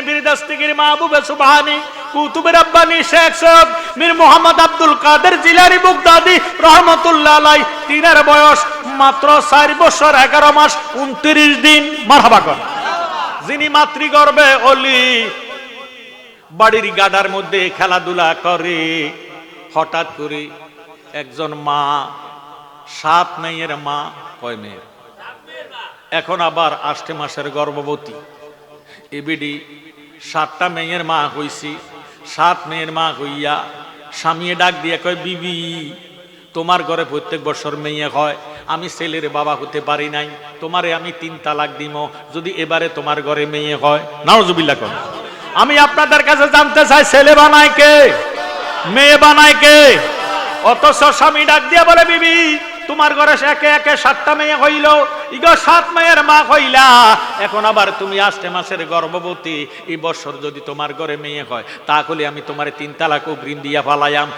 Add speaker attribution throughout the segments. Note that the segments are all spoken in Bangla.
Speaker 1: পীর দস্তগীর মাহবুবে সুবহানী কুতুবে রব্বানী শেখ সৈয়দ মীর মুহাম্মদ আব্দুল কাদের জিলানী বাগদাদী রহমাতুল্লাহ আলাইহি, তিনার বয়স মাত্র 4 বছর 11 মাস 29 দিন। মারহাবা কর। যিনি মাতৃগর্ভে অলি, বাড়ির গাডার মধ্যে খেলাধুলা করে, হঠাৎ করে একজন মা, 7 মেয়ের মা, কয় মেয়ের, এখন আবার 8 মাসের গর্ভবতী, এবিডি 7টা মেয়ের মা হইছি। 7 মেয়ের মা হইয়া স্বামী ডাক দিয়ে কয়, বিবি তোমার ঘরে প্রত্যেক বছর মেয়ে হয়, আমি ছেলের বাবা হতে পারি নাই, তোমারে আমি 3 তালাক দিব যদি এবারে তোমার ঘরে মেয়ে হয়। নাউজুবিল্লাহ কর। আমি আপনাদের কাছে জানতে চাই, ছেলে বানায় কে, মেয়ে বানায় কে? অথচ স্বামী ডাক দিয়া বলে, বিবি তোমার ঘরে একে একে 7টা মেয়ে হইল, ইগো 7 মেয়ের মা হইলা, এখন আবার তুমি 8 মাসের গর্ভবতী, এই বছর যদি তোমার ঘরে মেয়ে হয় তাহলে আমি তোমার 3 তালাক অগ্রিম দিয়া ফালাইয়াম,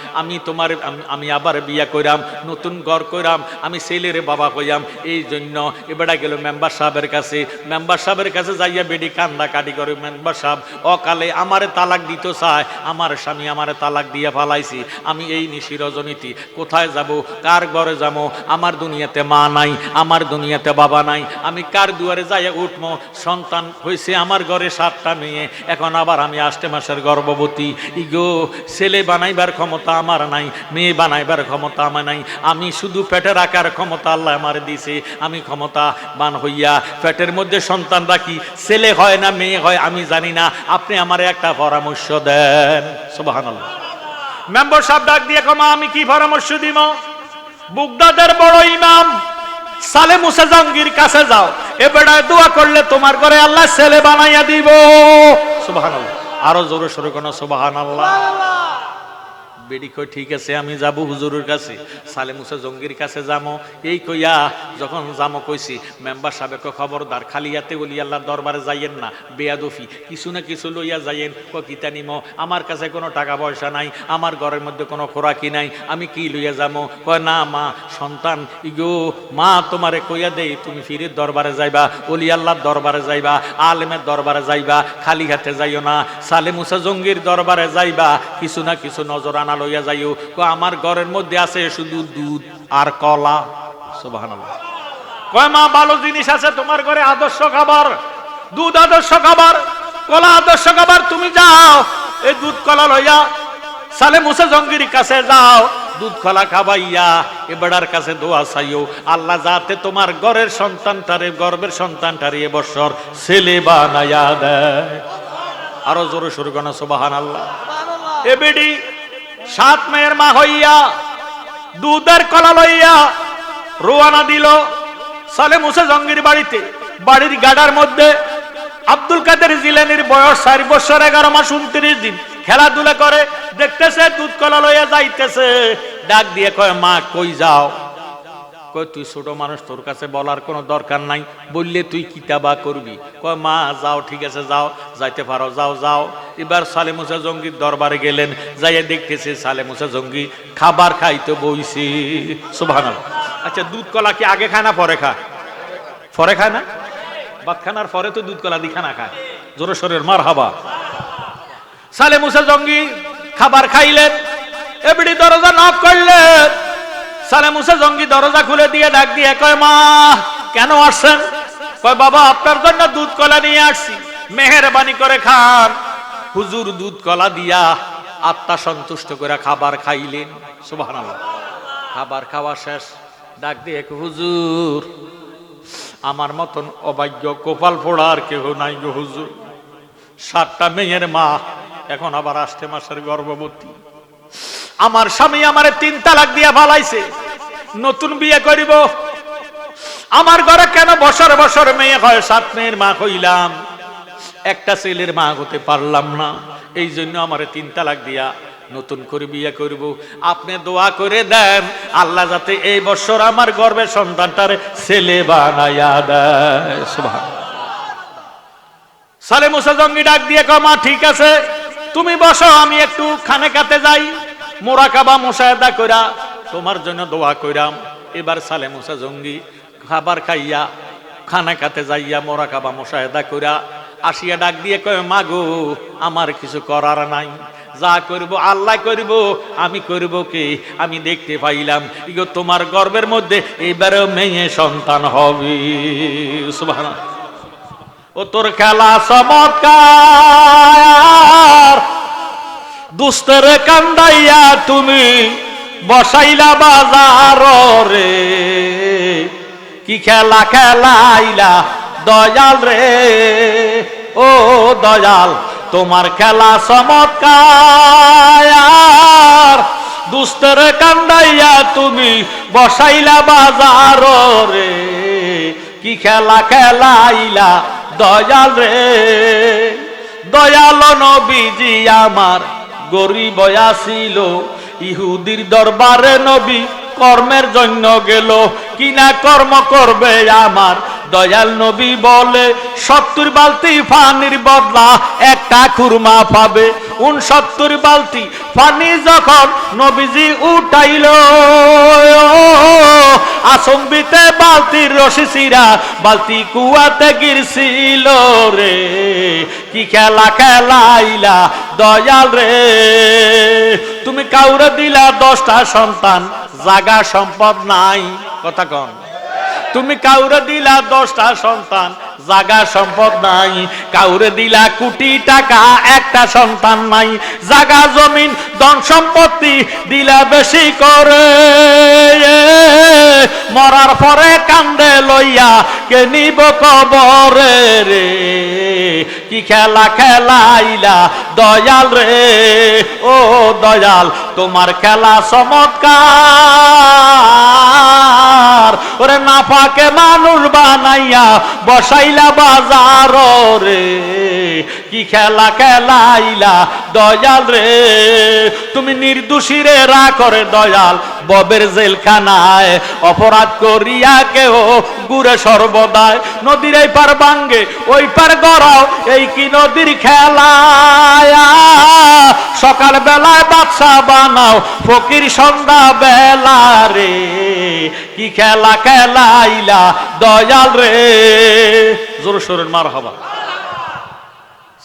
Speaker 1: আমি আবার বিয়া কইরাম, নতুন ঘর কইরাম, আমি ছেলের বাবা হইয়াম। এই জন্য এবারে গেল মেম্বার সাহেবের কাছে। মেম্বার সাহেবের কাছে যাইয়া বেডি কান্দা কাটি করে, মেম্বার সাহেব অকালে আমারে তালাক দিত চায়, আমার স্বামী আমারে তালাক দিয়া ফালাইছি, আমি এই নিশি রজনীতি কোথায় যাব, কার ঘরে যাবো? আমার দুনিয়াতে মা নাই, আমার দুনিয়াতে বাবা নাই, আমি কার দুয়ারে যাইয়া উঠবো? সন্তান হয়েছে আমার ঘরে 7টা মেয়ে, এখন আবার আমি 8 মাসের গর্ভবতী। ইগো ছেলে বানাইবার ক্ষমতা আমার নাই, মেয়ে বানাইবার ক্ষমতা আমার নাই, আমি শুধু পেটে রাখার ক্ষমতা আল্লাহ আমার দিছে। আমি ক্ষমতাবান হইয়া পেটের মধ্যে সন্তান রাখি, ছেলে হয় না মেয়ে হয় আমি জানি না, আপনি আমারে একটা পরামর্শ দেন। সুবহানাল্লাহ। মেম্বার সাহেব ডাক দিয়ে কমা, আমি কি পরামর্শ দিব? বাগদাদের বড় ইমাম সালে মুসা জাহাঙ্গীর কাছে যাও, এ বেড়ায় দোয়া করলে তোমার ঘরে আল্লাহ ছেলে বানাইয়া দিব। সুবহানাল্লাহ। আরো জোরে সরে কোন সুবহানাল্লাহ। বেডি কই ঠিক আছে আমি যাব হুজুরের কাছে, সালে মুসা জঙ্গির কাছে যাবো। এই কইয়া যখন যাবো কইছি, মেম্বার সাহেবকে খবরদার খালি হাতে ওলি আল্লাহর দরবারে যাইয়েন না, বেয়াদফি কিছু না কিছু লইয়া যাইয়েন। কিতা নিমো? আমার কাছে কোনো টাকা পয়সা নাই, আমার ঘরের মধ্যে কোনো খোরাকি নাই, আমি কি লইয়া যাবো? কয় না মা, সন্তান ইগো মা তোমারে কইয়া দেই, তুমি ফিরের দরবারে যাইবা, ওলি আল্লাহর দরবারে যাইবা, আলেমের দরবারে যাইবা, খালি হাতে যাইও না, সালে মুসা জঙ্গির দরবারে যাইবা, কিছু না কিছু নজর আনা লইয়া যাইও। আমার ঘরের মধ্যে আছে শুধু দুধ আর কলা। সুবহানাল্লাহ। কয় মা ভালো জিনিস আছে তোমার ঘরে, আদর্শ খাবার, দুধ আদর্শ খাবার, কলা আদর্শ খাবার, তুমি যাও এই দুধ কলা লইয়া সালে মুসা জঙ্গির কাছে যাও, দুধ কলা খাবাইয়া এ বেড়ার কাছে দোয়া চাইও, আল্লাহ যাতে তোমার ঘরের সন্তানটারে, গর্বের সন্তানটারে এবছর ছেলে বানায়া দেয়। আরো জোরে শুরু করো সুবহানাল্লাহ। এ বেডি 7 মেয়ের মা হইয়া দুধের কলা লইয়া রওনা দিল সালে মুসা জঙ্গির বাড়িতে। বাড়ির গাডার মধ্যে আব্দুল কাদের জিলানীর বয়স 4 বছর 11 মাস 29 দিন, খেলাধুলা করে, দেখতেছে দুধ কলা লইয়া যাইতেছে। ডাক দিয়ে কয়, মা কই যাও? কয় তুই ছোট মানুষ, তোর কাছে বলার কোনো দরকার নাই, বললে তুই কিতাবা করবি। কয় মা যাও, ঠিক আছে যাও, যাইতে পারো, যাও যাও। এবার সালে মুসা জঙ্গির দরবারে গেলেন, যাইয়া দেখতেছে সালে মুসা জঙ্গি খাবার খাইতে বইছে। সুবহানাল্লাহ। আচ্ছা দুধ কলা কি আগে খায় না পরে খায়? পরে খায় না? ভাত খানার পরে তো দুধ কলা দি খানা খায়। জোরে শরীর মারহাবা। সালে মুসা জঙ্গি খাবার খাইলেন, এবিডি দরজা নক করলেন। সালে মুসা জঙ্গি দরজা খুলে দিয়ে ডাক দিয়ে কয়, মা কেন আসছেন? কয় বাবা আপনার জন্য দুধ কলা নিয়ে আসছি, মেহেরবানি করে খান। হুজুর দুধ কলা দিয়া আত্মা সন্তুষ্ট করে খাবার খাইলেন। সুবহানাল্লাহ। খাবার খাওয়া শেষ, ডাক দিয়ে হুজুর আমার মতন অভাগ্য কপাল পোড়া আর কেহ নাই গো হুজুর, 7টা মেয়ের মা, এখন আবার 8 মাসের গর্ভবতী। আমার স্বামী আমারে 3 তালাক দিয়া ফালাইছে, নতুন বিয়ে করিব। আমার ঘরে কেন বছর বছর মেয়ে হয়? 7 মেয়ের মা হইলাম, একটা ছেলের মা হতে পারলাম না, এই জন্য আমারে 3 তালাক দিয়া নতুন করে বিয়ে করব। আপনি দোয়া করে দেন আল্লাহ যাতে এই বছর আমার গর্ভের সন্তানটারে ছেলে বানায়া দেয়। সুবহানাল্লাহ। সালে মুসা জঙ্গি ডাক দিয়ে কয়, মা ঠিক আছে তুমি বসো, আমি একটু খানেকাতে যাই, মোরাকাবা মুশাহাদা কইরা তোমার জন্য দোয়া কইরাম। এবার সালে মুসা জঙ্গি খাবার খাইয়া খানেকাতে যাইয়া মোরাকাবা মুশাহাদা কইরা আসিয়া ডাক দিয়ে কয় মা গো আমার কিছু করার নাই, যা করব আল্লাহ করব, আমি করব কি? আমি দেখতে পাইলাম ইগো তোমার গর্ভের মধ্যে এইবারে মেয়ে সন্তান হবে। সুবহানাল্লাহ। ও তোর খেলা চমৎকার, দুস্তের কান্দাইয়া তুমি বসাইলা বাজার রে, কি খেলা খেলাইলা দয়াল রে, ও দয়াল তোমার খেলা চমৎকার, দুস্তের কান্দাইয়া তুমি বসাইলা বাজার রে, কি খেলা খেলাইলা দয়াল রে। দয়াল নবীজি আমার গরিব আসিল, ইহুদির দরবারে নবী কর্মের জন্য গেল, কিনা কর্ম করবে আমার দয়াল নবী বলে 70 বালতি পানির বদলা একটা খুরমা পাবে। 69 বালতি পানি যখন নবীজি উঠাইল, আসম্বিতে বালতির রশি ছিড়া বালতি কুয়াতে গিরছিল রে, কি খেলা খেলাইলা দয়াল রে। তুমি কাউরে দিলা 10টা সন্তান, জাগা সম্পদ নাই, কথা কন। তুমি কাউরে দিলা 10টা সন্তান, জাগা সম্পদ নাই। কাউরে দিলা কোটি টাকা, একটা সন্তান নাই। জাগা জমিন ধন সম্পত্তি দিলা বেশি করে, মরার পরে কান্দে লইয়া কে নিব কবরে রে, কি খেলা খেলাইলা দয়াল রে, ও দয়াল তোমার খেলা চমৎকার। ওরে নাফাকে মানুষ বানাইয়া বসাইলা বাজার রে, কি খেলা খেলাইলা দয়াল রে। তুমি নির্দোষীরে রা করে দয়াল ববের জেলখানায়, অপরাধ করিয়া কেহ গুরে সর্বদায়। নদীর এই পার ভাঙ্গে ওই পার গড়াও, এই কি নদীর খেলা। সকাল বেলায় বাদশা বানাও, ফকির সন্ধ্যা বেলা রে, কি খেলা খেলাইলা দয়াল রে। জোর সোরের মারহাবা।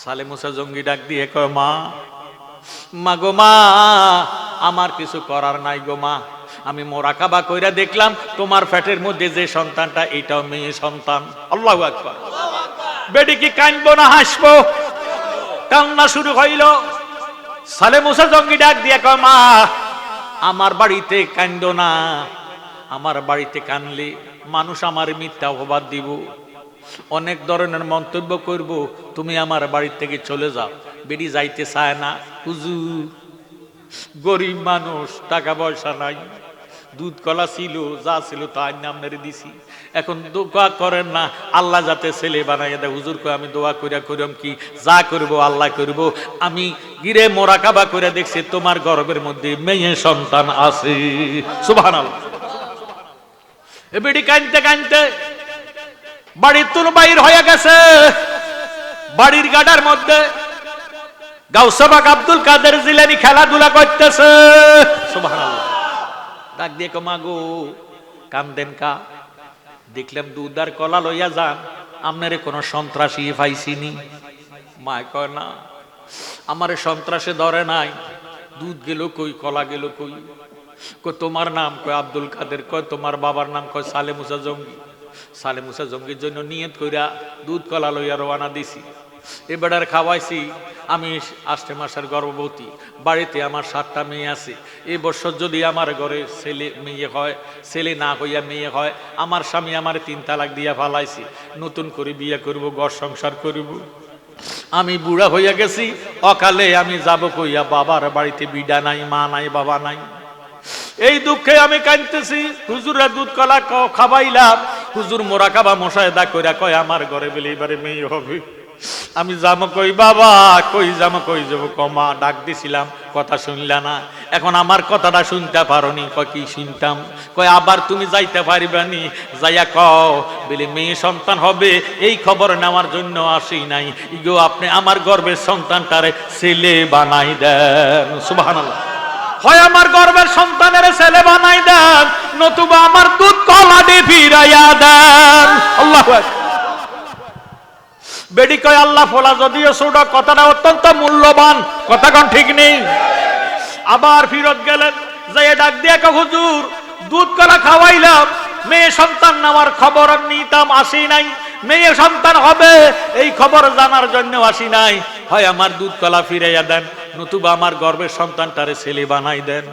Speaker 1: সালে মুসা জঙ্গি ডাক দিয়ে কয় মা, মা গো মা আমার কিছু করার নাই গো মা, আমি মোরাকাবা কইরা দেখলাম তোমার পেটের মধ্যে যে সন্তানটা এটাও মেয়ে সন্তান। আল্লাহু আকবার। বেটি কি কাঁদবো না হাসবো? কান্না শুরু হইল। সালে মুসা জঙ্গি ডাক দিয়ে কয় মা আমার বাড়িতে কান্দো না, আমার বাড়িতে কানলে মানুষ আমার মিথ্যা অপবাদ দিব, অনেক ধরনের মন্তব্য করব, তুমি আমার বাড়ি থেকে চলে যাও। বেটি যাইতে চায় না। হুজুর গরিব মানুষ, টাকা পয়সা নাই, দুধ কলা ছিল, যা ছিল তাই আপনারে দিছি, এখন দোয়া করেন না আল্লাহ যাতে ছেলে বানাইয়া দেয়। হুজুর কই আমি দোয়া কইরা কইরাম কি, যা করব আল্লাহ করব। আমি গিরে মোরাকাবা কইরা দেখছি তোমার গর্ভের মধ্যে মেয়ে সন্তান আছে। সুবহানাল্লাহ। এ বেটি কাঁদতে কাঁদতে বাড়ির তুন বাইর হয়ে গেছে। বাড়ির গাডার মধ্যে গাউসে পাক আব্দুল কাদের জিলানী খেলাধুলা করতেছে। সুবহানাল্লাহ। ডাক দিয়ে কো মাগো কান্দেন কা? দেখলাম দুধ আর কলা লইয়া যান, আপনারে কোন সন্ত্রাসী পাইছিনি? মা কয় না আমারে সন্ত্রাসে ধরে নাই। দুধ গেল কই, কলা গেল কই? কই তোমার নাম? কয় আব্দুল কাদের। কয় তোমার বাবার নাম? কয় সালে মুসা জঙ্গি। সালে মুসা জঙ্গির জন্য নিয়ত কইরা দুধ কলা লইয়া রওনা দিছি। এ বেড়ার খাওয়াইছি। আমি 8 মাসের গর্ভবতী, বাড়িতে আমার 7টা মেয়ে আছে। এই বছর যদি আমার ঘরে ছেলে মেয়ে হয়, ছেলে না হইয়া মেয়ে হয়, আমার স্বামী আমার 3 তালাক দিয়া ফালাইছি, নতুন করে বিয়ে করব, ঘর সংসার করব। আমি বুড়া হইয়া গেছি, অকালে আমি যাব কইয়া বাবার বাড়িতে বিডা নাই, মা নাই, বাবা নাই। এই দুঃখে আমি কাঁদতেছি। হুজুরা দুধ কলা খাবাইলাম। হুজুর মোরাকাবা মোশাহেদা কইরা কয় আমার ঘরে বলে এবারে মেয়ে হবে। আমি যাবো কই বাবা, কই যাবো, কই যাবো? কমা ডাক দিছিলাম, কথা শুনলা না, এখন আমার কথাটা শুনতে পারোনি। কয় কি শুনতাম? কয় আবার তুমি যাইতে পারিবানি, যাইয়া কও বলে মেয়ে সন্তান হবে, এই খবর নেওয়ার জন্য আসি নাই। ইগো আপনি আমার গর্ভের সন্তানটারে ছেলে বানাই দেন। সুবহানাল্লাহ। হয় আমার গর্ভের সন্তানের ছেলে বানাই দেন, নতুবা আমার দুধ কলা দিয়ে ফিরাইয়া দেন। আল্লাহু আকবার। বেডি কয় আল্লাহ ফোলা যদিও ছোট, কথাটা অত্যন্ত মূল্যবান, কথা কোন ঠিক নেই। আবার ফিরত গেলেন, যাই ডাক দিয়ে হুজুর দুধ কলা খাওয়াইলাম, মেয়ে সন্তান নেওয়ার খবর নিতাম, আসি নাই। মেয়ে সন্তান হবে এই খবর জানার জন্য আসি নাই। হয় আমার দুধ কলা ফিরাইয়া দেন, নতুবা আমার গর্ভের সন্তানটারে ছেলে বানাই দেন।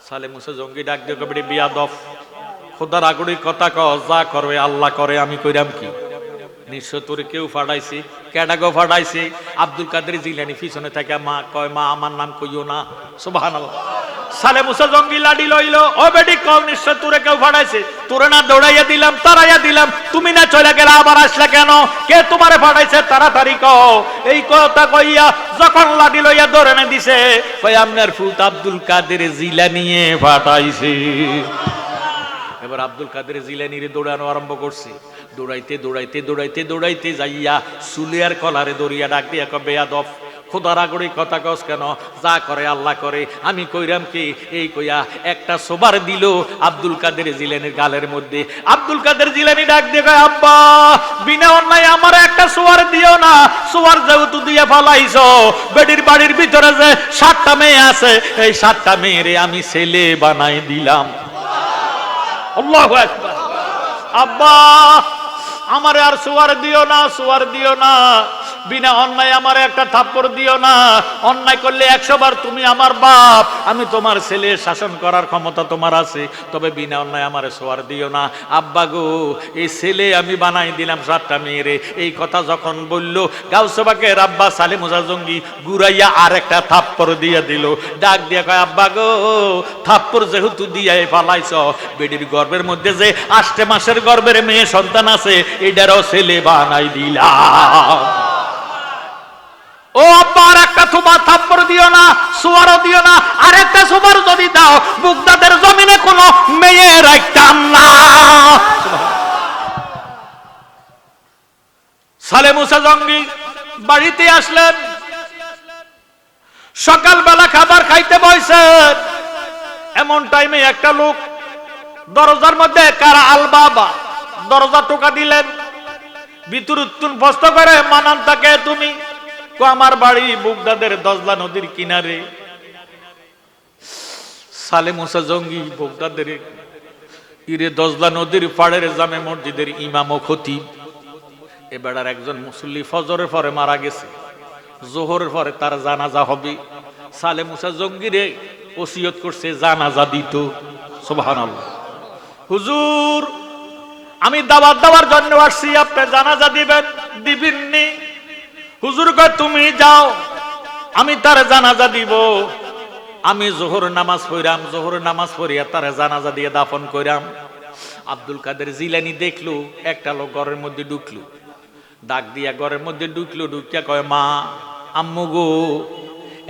Speaker 1: সালে মুসা জঙ্গি ডাক দিয়ে কবে বিয়াদব, খোদার আগুড়ি কথা ক, যা করবে আল্লাহ করে, আমি কইরাম কি? নিশ্চয় তোরে কেউ ফাটাইছি, ক্যাডাগো ফাটাইছি। আব্দুল কাদের জিলানি পিছনে থেকে মা কয়, মা আমার নাম কইও না। সুবহানাল্লাহ। সালে মুসা জঙ্গি লাডি লইল, ও বেটি কও নিশ্চয় তোরে কেউ ফাটাইছে। তোরে না দৌড়াইয়া দিলাম, তারাইয়া দিলাম, তুমি না চলে গেলে আবার আসলে কেন? কে তোমারে ফাটাইছে তাড়াতাড়ি কও। এই কথা কইয়া যখন লাডি লইয়া ধরে না দিছে, কয় আপনার ফুত আব্দুল কাদের জিলানিয়ে ফাটাইছে। এবার আব্দুল কাদের জিলানির দৌড়ানো আরম্ভ করছে। দৌড়াইতে দৌড়াইতে দৌড়াইতে দৌড়াইতে যাইয়া সুলিয়ার কলারে দৌড়িয়া ডাক দিয়া কবে বেয়াদব, খোদার আগড়ি কথা কস কেন? যা করে আল্লাহ করে, আমি কইরাম কি? এই কইয়া একটা সোবার দিল আব্দুল কাদের জিলানির গালের মধ্যে। আব্দুল কাদের জিলানি ডাক দিয়ে কয়, আব্বা বিনা অন্যায় আমার একটা সোয়ার দিও না। সোয়ার যেহেতু দিয়ে ফালাইছো, বেডির বাড়ির ভিতরে যে 7টা মেয়ে আছে, এই 7টা মেয়েরে আমি ছেলে বানাই দিলাম। আল্লাহু আকবার। আব্বা আমারে আর সোয়ার দিও না, সোয়ার দিও না। বিনা অন্যায় আমারে একটা থাপ্পড় দিও না। অন্যায় করলে 100 বার তুমি আমার বাপ, আমি তোমার ছেলে, শাসন করার ক্ষমতা তোমার আছে, তবে বিনা অন্যায় আমারে সোয়ার দিও না। আব্বা গো, এই ছেলে আমি বানাই দিলাম 7টা মেয়েরে। এই কথা যখন বলল, গাউসবাকে রাব্বা সালে মুসা জঙ্গি গুরাইয়া আর একটা থাপ্পড় দিয়ে দিল। ডাক দিয়া কয়, আব্বা গো থাপ্পড় যেহেতু দিয়ে ফালাইছ, বেডির গর্ভের মধ্যে যে 8 মাসের গর্ভের মেয়ে সন্তান আছে, এটারও ছেলে বানাই দিলাম। ও আব্বা আর একটা সুবার থাপ্পড় দিও না, সুয়ারও দিও না। আর একটা সুবার যদি দাও, বুগদাদের জমিনে কোনো মেয়ে রাখতাম না। সালে মুসা জঙ্গি বাড়িতে আসলেন, সকালবেলা খাবার খাইতে বসেন। এমন টাইমে একটা লোক দরজার মধ্যে কারা আল বাবা দরজা টোকা দিলেন। ভিতর উত্তুন প্রশ্ন করে, মানান তাকে তুমি? আমার বাড়ি বুগদাদের দজলা নদীর কিনারে। সালে মুসা জঙ্গি বুগদাদের দজলা নদীর পাড়ের জামে মসজিদের ইমাম ও খতিব। এবার একজন মুসল্লি ফজরের পরে মারা গেছে, জোহরের পরে তার জানাজা হবে। সালে মুসা জঙ্গিরে ওসিয়ত করছে জানাজা দিত। সুবহানাল্লাহ। হুজুর আমি দাওয়াত দেওয়ার জন্য আসছি, আপনি জানাজা দিবেন? দিবেননি। হুজুর কয় তুমি যাও, আমি তার জানাজা দিব। আমি জোহর নামাজ পড়াম, জোহর নামাজ পড়িয়া তার জানাজা দিয়ে দাফন কইরাম। আব্দুল কাদের জিলানি দেখলো একটা লোক ঘরের মধ্যে ঢুকলো, ডাক দিয়া ঘরের মধ্যে ঢুকলো। ঢুকিয়া কয়, মা আম্মু গো,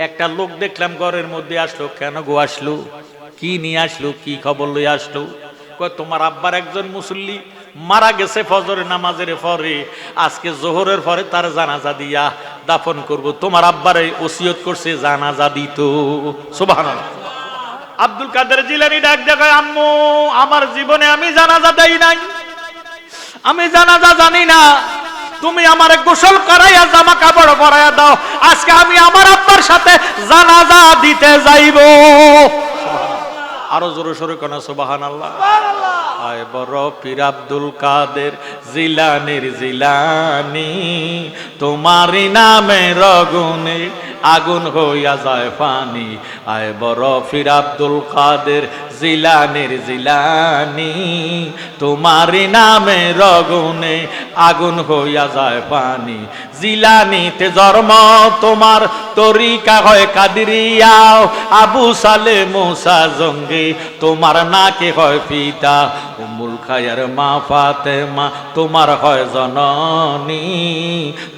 Speaker 1: একটা লোক দেখলাম ঘরের মধ্যে আসলো। কেন গো আসলো? কি নিয়ে আসলো? কি খবর লই আসলো? কয় তোমার আব্বার একজন মুসল্লি মারা গেছে ফজরের নামাজের পরে, আজকে জোহরের পরে তার জানাজা দিয়া দাফন করব, তোমার আব্বারে ওসিয়ত করছে জানাজা দিত। সুবহানাল্লাহ। আব্দুল কাদের জিলানী ডাক দেখায়, আম্মু আমার জীবনে আমি জানাজা দেই নাই, আমি জানাজা জানি না। তুমি আমারে গোসল করাইয়া জামা কাপড় পরাইয়া দাও, আজকে আমি আমার আব্বার সাথে জানাজা দিতে যাইব। আরো জোরে সোরে কোন সুবহানাল্লাহ। আয় বড় পীর আব্দুল কাদের জিলানির জিলানি, তোমারই নামে রগুনে আগুন হইয়া যায় পানি। আয় বড় পীর আব্দুল কাদের জিলানির জিলানি, তোমারই নামে রগুনে আগুন হইয়া যায় পানি। জিলানিতে জন্ম তোমার, তরিকা হয় কাদিরিয়া। আবু সালে মুসা জঙ্গি তোমার নাকে হয় পিতা। উম্মুল খায়ের মা ফাতেমা তোমার হয় জননী,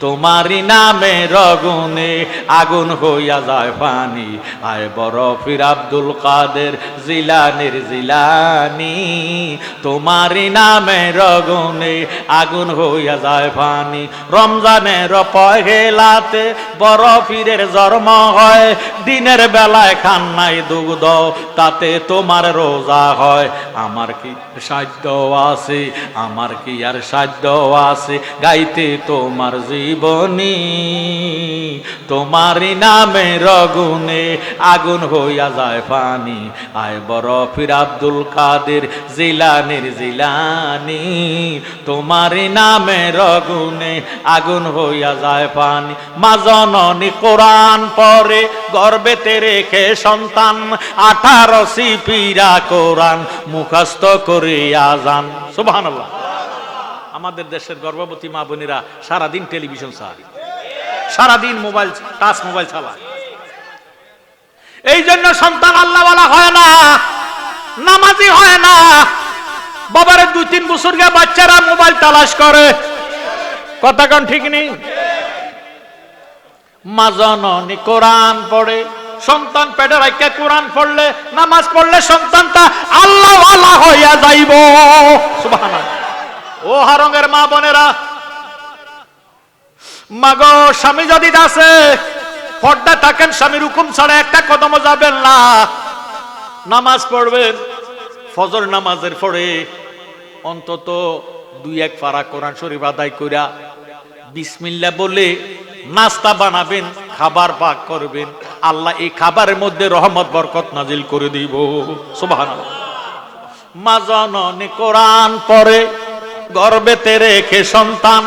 Speaker 1: তোমারই নামে রগুনে আগুন হইয়া যায় পানি। আয় বড় পীর আব্দুল কাদের জিলানি জিলানির জিলানি তোমারি নামের গুণে আগুন হইয়া যায় পানি রমজানের পহেলাতে বড় পীরের জন্ম হয় দিনের বেলায় খান নাই দুগ্ধ তাতে তোমার রোজা হয় আমার কি সাধ্য আছে আমার কি আর সাধ্য আছে গাইতে তোমার জীবনী তোমারি নামের গুণে আগুন হইয়া যায় পানি আয় বড় পীর আব্দুল কাদের জিলানির জিলানি তোমারি নামের গুণে আগুন হইয়া যায় পানি মা জননী কোরআন পড়ে গর্ভেতে রেখে সন্তান 18 সিপিরা কোরআন মুখস্থ করে আজান সুবহানাল্লাহ। আমাদের দেশের গর্ভবতী মা বোনেরা সারাদিন টেলিভিশন চালায় সারাদিন মোবাইল টাচ মোবাইল চালায় এই জন্য সন্তান আল্লাহওয়ালা হয় না নামাজি হয় না বাবারে 2-3 বছর গে বাচ্চারা মোবাইল তালাশ করে কথা কোন ঠিক নেই মা জননী কোরআন পড়ে সন্তান পেটে রাখে কোরআন পড়লে নামাজ পড়লে সন্তানটা আল্লাহওয়ালা হইয়া যাইব সুবহানাল্লাহ। ও হারঙ্গের মা বোনেরা মাগো স্বামী যদি আছে পর্দা থাকেন স্বামীর হুকুম ছাড়া একটা কদম যাবেন না নামাজ পড়বেন ফজর নামাজের পরে অন্তত 2-1 পারা কোরআন শরীফ আদায় কইরা বিসমিল্লাহ বলে নাস্তা বানাবেন খাবার পাক করবেন আল্লাহ এই খাবারের মধ্যে রহমত বরকত নাজিল করে দিব সুবহানাল্লাহ। মা জননী কোরআন পড়ে গর্ভেতে রেখে সন্তান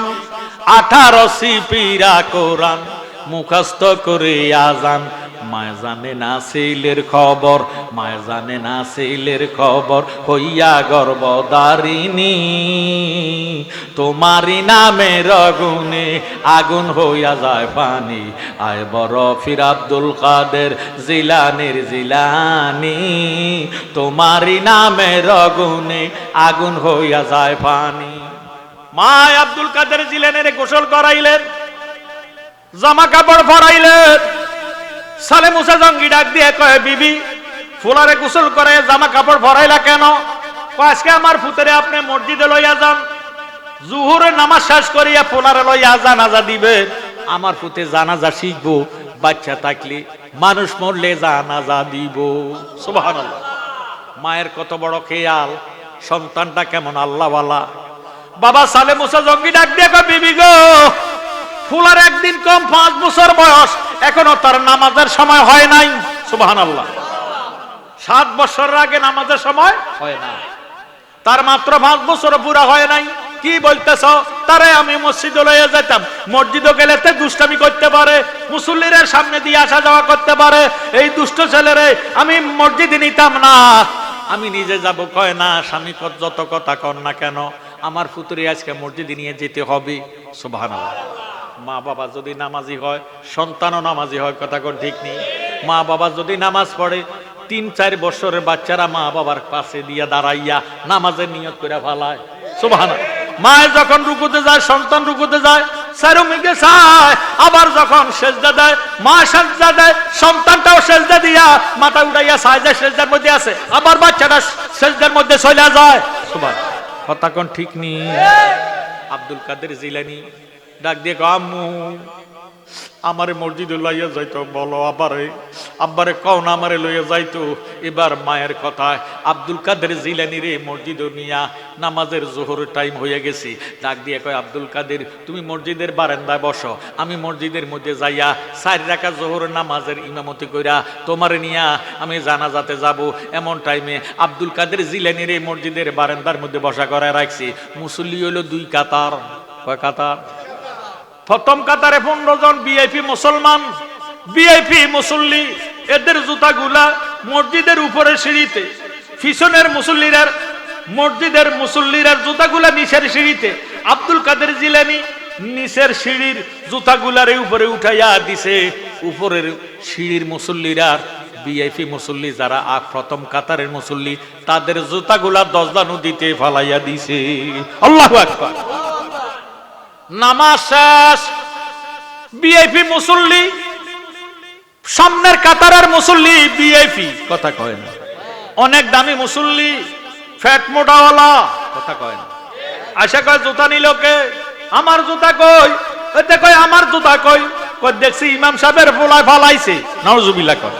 Speaker 1: 18 সিপিরা কোরআন মুখস্থ করে আজান মায় জানে না ছেলের খবর মায় জানে না ছেলের খবর হইয়া গর্ভধারিণী তোমারি নামের গুণে আগুন হইয়া যায় পানি আয় বড় পীর আব্দুল কাদের জিলানির জিলানি তোমারি নামের গুণে আগুন হইয়া যায় পানি মা আব্দুল কাদের জিলানির গোসল করাইলেন জামা কাপড় পরাইলেন সালে মুসা জঙ্গি ডাক দিয়ে কয় বিবি ফুলারে গোসল করে জামা কাপড় পরাইলা কেন আজকে আমার ফুতেরে আপনি মসজিদে লইয়া যান জুহুরের নামাজ শেষ করিয়া ফুলারে লইয়া জানাজা দিবেন আমার ফুতে জানাজা শিখবো বাচ্চা থাকলে মানুষ মরলে জানাজা দিব সুবহানাল্লাহ। মায়ের কত বড় খেয়াল সন্তানটা কেমন আল্লাহওয়ালা বাবা সালে মুসা জঙ্গি ডাক দিয়ে কয় বিবি গো ফুলার একদিন কম 5 বছর বয়স এখনো তার নামাজের সময় হয় নাই সুবহানাল্লাহ 7 বছরের আগে নামাজের সময় হয় না তার মাত্র 5 বছর পুরা হয় নাই কি বলতেছ তারে আমি মসজিদে লইয়া যেতাম মসজিদে গেলে তে দুষ্টামি করতে পারে মুসল্লিদের সামনে দিয়ে আসা যাওয়া করতে পারে এই দুষ্ট ছেলেরে আমি মসজিদে নিতাম না আমি নিজে যাব কয় না স্বামী যত কথা কর না কেন আমার ফুতুরি আজকে মসজিদে নিয়ে যেতে হবে সুবহানাল্লাহ। মা বাবা যদি নামাজি হয় সন্তানও নামাজি হয় কথা কোন ঠিক নেই মা বাবা যদি নামাজ পড়ে 3-4 বছরের বাচ্চারা মা বাবার পাশে দিয়ে দাঁড়াইয়া নামাজের নিয়ত করে ফেলায় সুবহানাল্লাহ। মা যখন রুকুতে যায় সন্তান রুকুতে যায় সারুমিকে চায় আবার যখন সেজদা দেয় মা সেজদা দেয় সন্তানটাও সেজদা দিয়া মাথা উঠাইয়া সাজদা সেজদার মধ্যে আছে আবার বাচ্চাটা সেজদার মধ্যে চলে যায় সুবহানাল্লাহ। কথা কোন ঠিক নেই আব্দুল কাদের জিলানী ডাক দিয়ে আম্মু আমারে মসজিদে লইয়া যাইতো বলো আব্বারে কও না আমারে লইয়া যাইতো এবার মায়ের কথায় আব্দুল কাদের জিলানী রে মসজিদে নিয়া নামাজের জোহরের টাইম হয়ে গেছে ডাক দিয়ে কয় আব্দুল কাদের তুমি মসজিদের বারান্দায় বসো আমি মসজিদের মধ্যে যাইয়া 4 রাকাত জোহরের নামাজের ইমামতি কইরা তোমারে নিয়া আমি জানাজাতে যাব এমন টাইমে আব্দুল কাদের জিলানী রে মসজিদের বারান্দার মধ্যে বসা করায় রাখছি মুসল্লি হলো 2 কাতার কয় কাতার প্রথম কাতারে 15 জন ভিআইপি মুসলমান ভিআইপি মুসল্লি এদের জুতাগুলা মসজিদের উপরে সিঁড়িতে পিছনের মুসল্লিরা মসজিদের মুসল্লিরা জুতাগুলা নিচের সিঁড়িতে আব্দুল কাদের জিলানী নিচের সিঁড়ির জুতাগুলারে উপরে উঠাইয়া দিছে উপরের সিঁড়ির মুসল্লিরা ভিআইপি মুসল্লি যারা প্রথম কাতারের মুসল্লি তাদের জুতাগুলা 10 নদীতে ফালাইয়া দিছে আল্লাহু আকবার। নামাজ শেষ ভিআইপি মুসল্লি সামনের কাতারের মুসল্লি ভিআইপি কথা কয় না অনেক দামি মুসল্লি, ফ্যাট মোটাওয়ালা, কথা কয় না। আশা কয় জুতা নিল কে? আমার জুতা কই? এতে কয় আমার জুতা কই? কই দেখছি ইমাম সাহেবের ফোলায় ফালাইছে, নাউজুবিল্লাহ কয়।